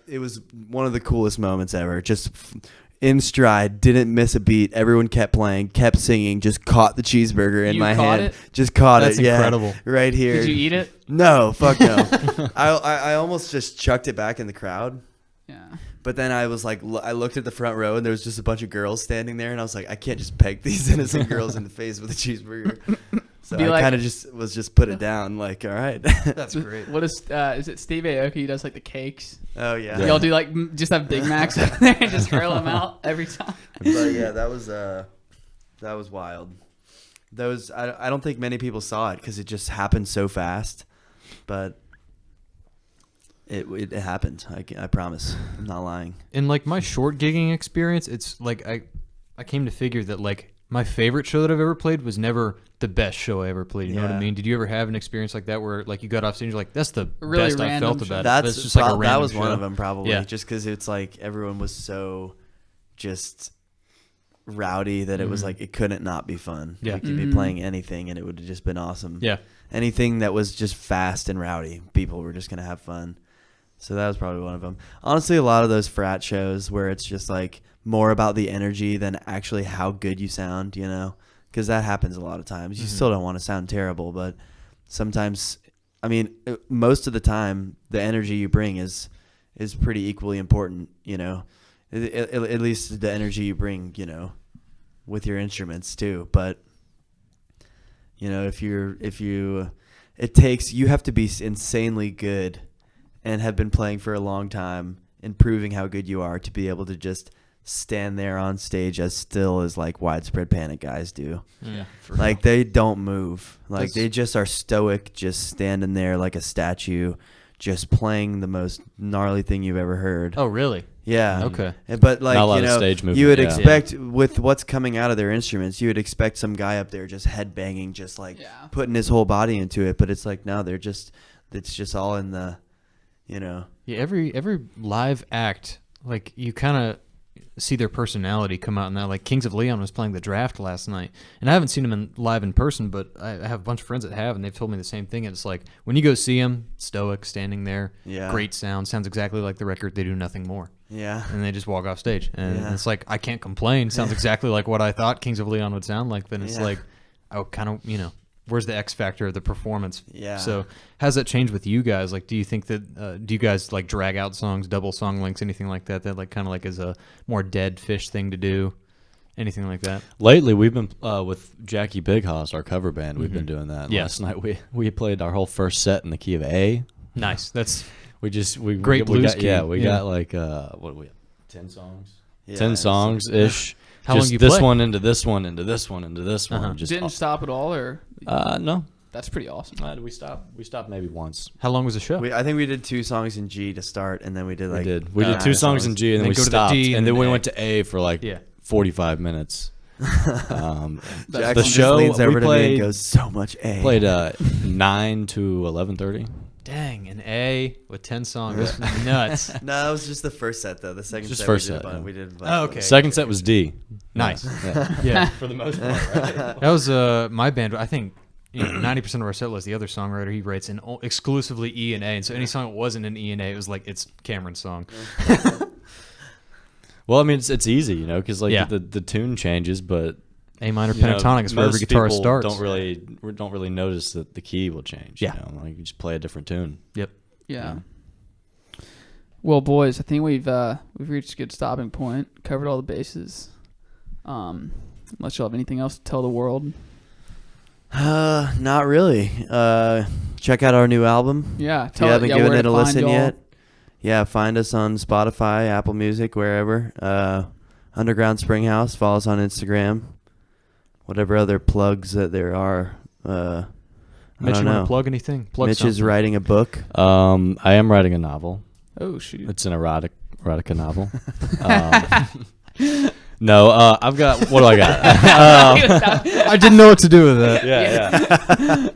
it was one of the coolest moments ever. Just in stride, didn't miss a beat. Everyone kept playing, kept singing, just caught the cheeseburger in You my caught hand. it? Just caught That's it. Yeah, incredible. right here. Did you eat it? No, fuck no. I almost just chucked it back in the crowd. Yeah. But then I was like, I looked at the front row and there was just a bunch of girls standing there, and I was like, I can't just peg these innocent girls in the face with a cheeseburger. So I kind of just put it down, like, all right. That's great. What is it? Steve Aoki does like the cakes. Oh yeah. Y'all do like just have Big Macs up there and just hurl them out every time. But yeah, that was wild. I don't think many people saw it because it just happened so fast, but it happened. I promise. I'm not lying. In like my short gigging experience, it's like I came to figure that like my favorite show that I've ever played was never the best show I ever played. You know what I mean? Did you ever have an experience like that where like you got off stage and you're like, that's the really best I felt about it? That's just like a random that was show. one of them probably. Yeah. Just because it's like everyone was so just rowdy that it was like it couldn't not be fun. Yeah. You could be playing anything and it would have just been awesome. Yeah. Anything that was just fast and rowdy, people were just gonna have fun. So that was probably one of them. Honestly, a lot of those frat shows where it's just like more about the energy than actually how good you sound, you know, because that happens a lot of times. You still don't want to sound terrible, but sometimes, I mean, most of the time, the energy you bring is pretty equally important, you know, at least the energy you bring, you know, with your instruments too. But, you know, you have to be insanely good and have been playing for a long time and proving how good you are to be able to just stand there on stage as still as like Widespread Panic guys do. Yeah. Like they don't move. Like they just are stoic, just standing there like a statue, just playing the most gnarly thing you've ever heard. Oh, really? Yeah. Okay. But like, Not a lot you of know, stage movement, you would yeah. expect with what's coming out of their instruments, you would expect some guy up there just headbanging, just like putting his whole body into it. But it's like, no, it's just all in the, you know. Yeah. Every live act, like you kind of see their personality come out in that. Like Kings of Leon was playing the Draft last night, and I haven't seen him live in person, but I have a bunch of friends that have, and they've told me the same thing. And it's like when you go see him, stoic, standing there, great sounds exactly like the record. They do nothing more. Yeah. And they just walk off stage, and it's like I can't complain. Sounds exactly like what I thought Kings of Leon would sound like. Then it's like I kind of, you know, where's the X factor of the performance? Yeah. So how's that changed with you guys? Like, do you think that do you guys like drag out songs, double song lengths, anything like that? That like kind of like is a more dead fish thing to do, anything like that? Lately, we've been with Jackie Big Haas, our cover band. We've been doing that. Yeah. Last night we played our whole first set in the key of A. Nice. That's Great blues key. Yeah, we got like what do we have? 10 songs. Yeah, 10 songs ish. How long Just you this play? one into this one into this one into this one. Just Didn't stop at all, or no. that's pretty awesome. We stopped maybe once. How long was the show? I think we did 2 songs in G to start, and then we did like We did 2 songs in G, and then we go to the stopped, D and and then then we A. went to A for like 45 minutes. Jackson The just show leans over we to me and played goes, so much A. played 9 to 11:30. Dang, an A with 10 songs. That's nuts. No, that was just the first set though. The second Just set first we did set, a bunch, yeah. we did a bunch Oh, of okay. Second set was D. Nice. Yeah. Yeah. For the most part, right? That was my band. I think 90% of our set list, the other songwriter, he writes in exclusively E and A. And so any song that wasn't an E and A, it was like, it's Cameron's song. Well, I mean, it's easy, you know, because like Yeah. the tune changes, but A minor you know, pentatonic is where every most guitar people starts. Don't really notice that the key will change. Yeah. You know? Like you just play a different tune. Yep. Yeah. Well, boys, I think we've reached a good stopping point. Covered all the bases. Unless y'all have anything else to tell the world. Not really. Check out our new album. Yeah. If you haven't given where it to a find listen y'all. yet, yeah, find us on Spotify, Apple Music, wherever. Underground Springhouse. Follow us on Instagram. Whatever other plugs that there are. I Mitch, don't you want know. to plug anything? Plug Mitch is something. writing a book. I am writing a novel. Oh, shoot. It's an erotica novel. No, I've got. What do I got? I didn't know what to do with that. Yeah.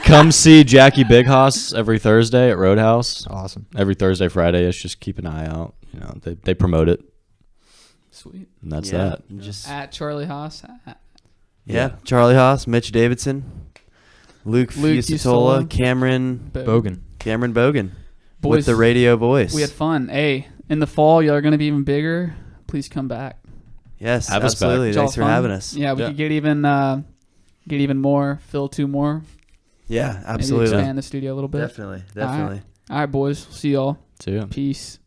Come see Jackie Big Haas every Thursday at Roadhouse. Awesome. Every Thursday, Friday. Just keep an eye out. You know, they promote it, Sweet. and that's Yeah, that. Just At Charlie Haas. yeah. Charlie Haas, Mitch Davidson, Luke Fucetola, Fucetola, Cameron Bogan. Bogan. Boys, With the radio voice. we had fun. Hey, in the fall, y'all are going to be even bigger. Please come back. Yes, Have us back. absolutely. It's all Thanks for fun. having us. Yeah, we Yeah. could get even more, fill 2 more. Yeah, Maybe absolutely. expand the studio a little bit. Definitely. All right, boys. See y'all. See ya. Peace.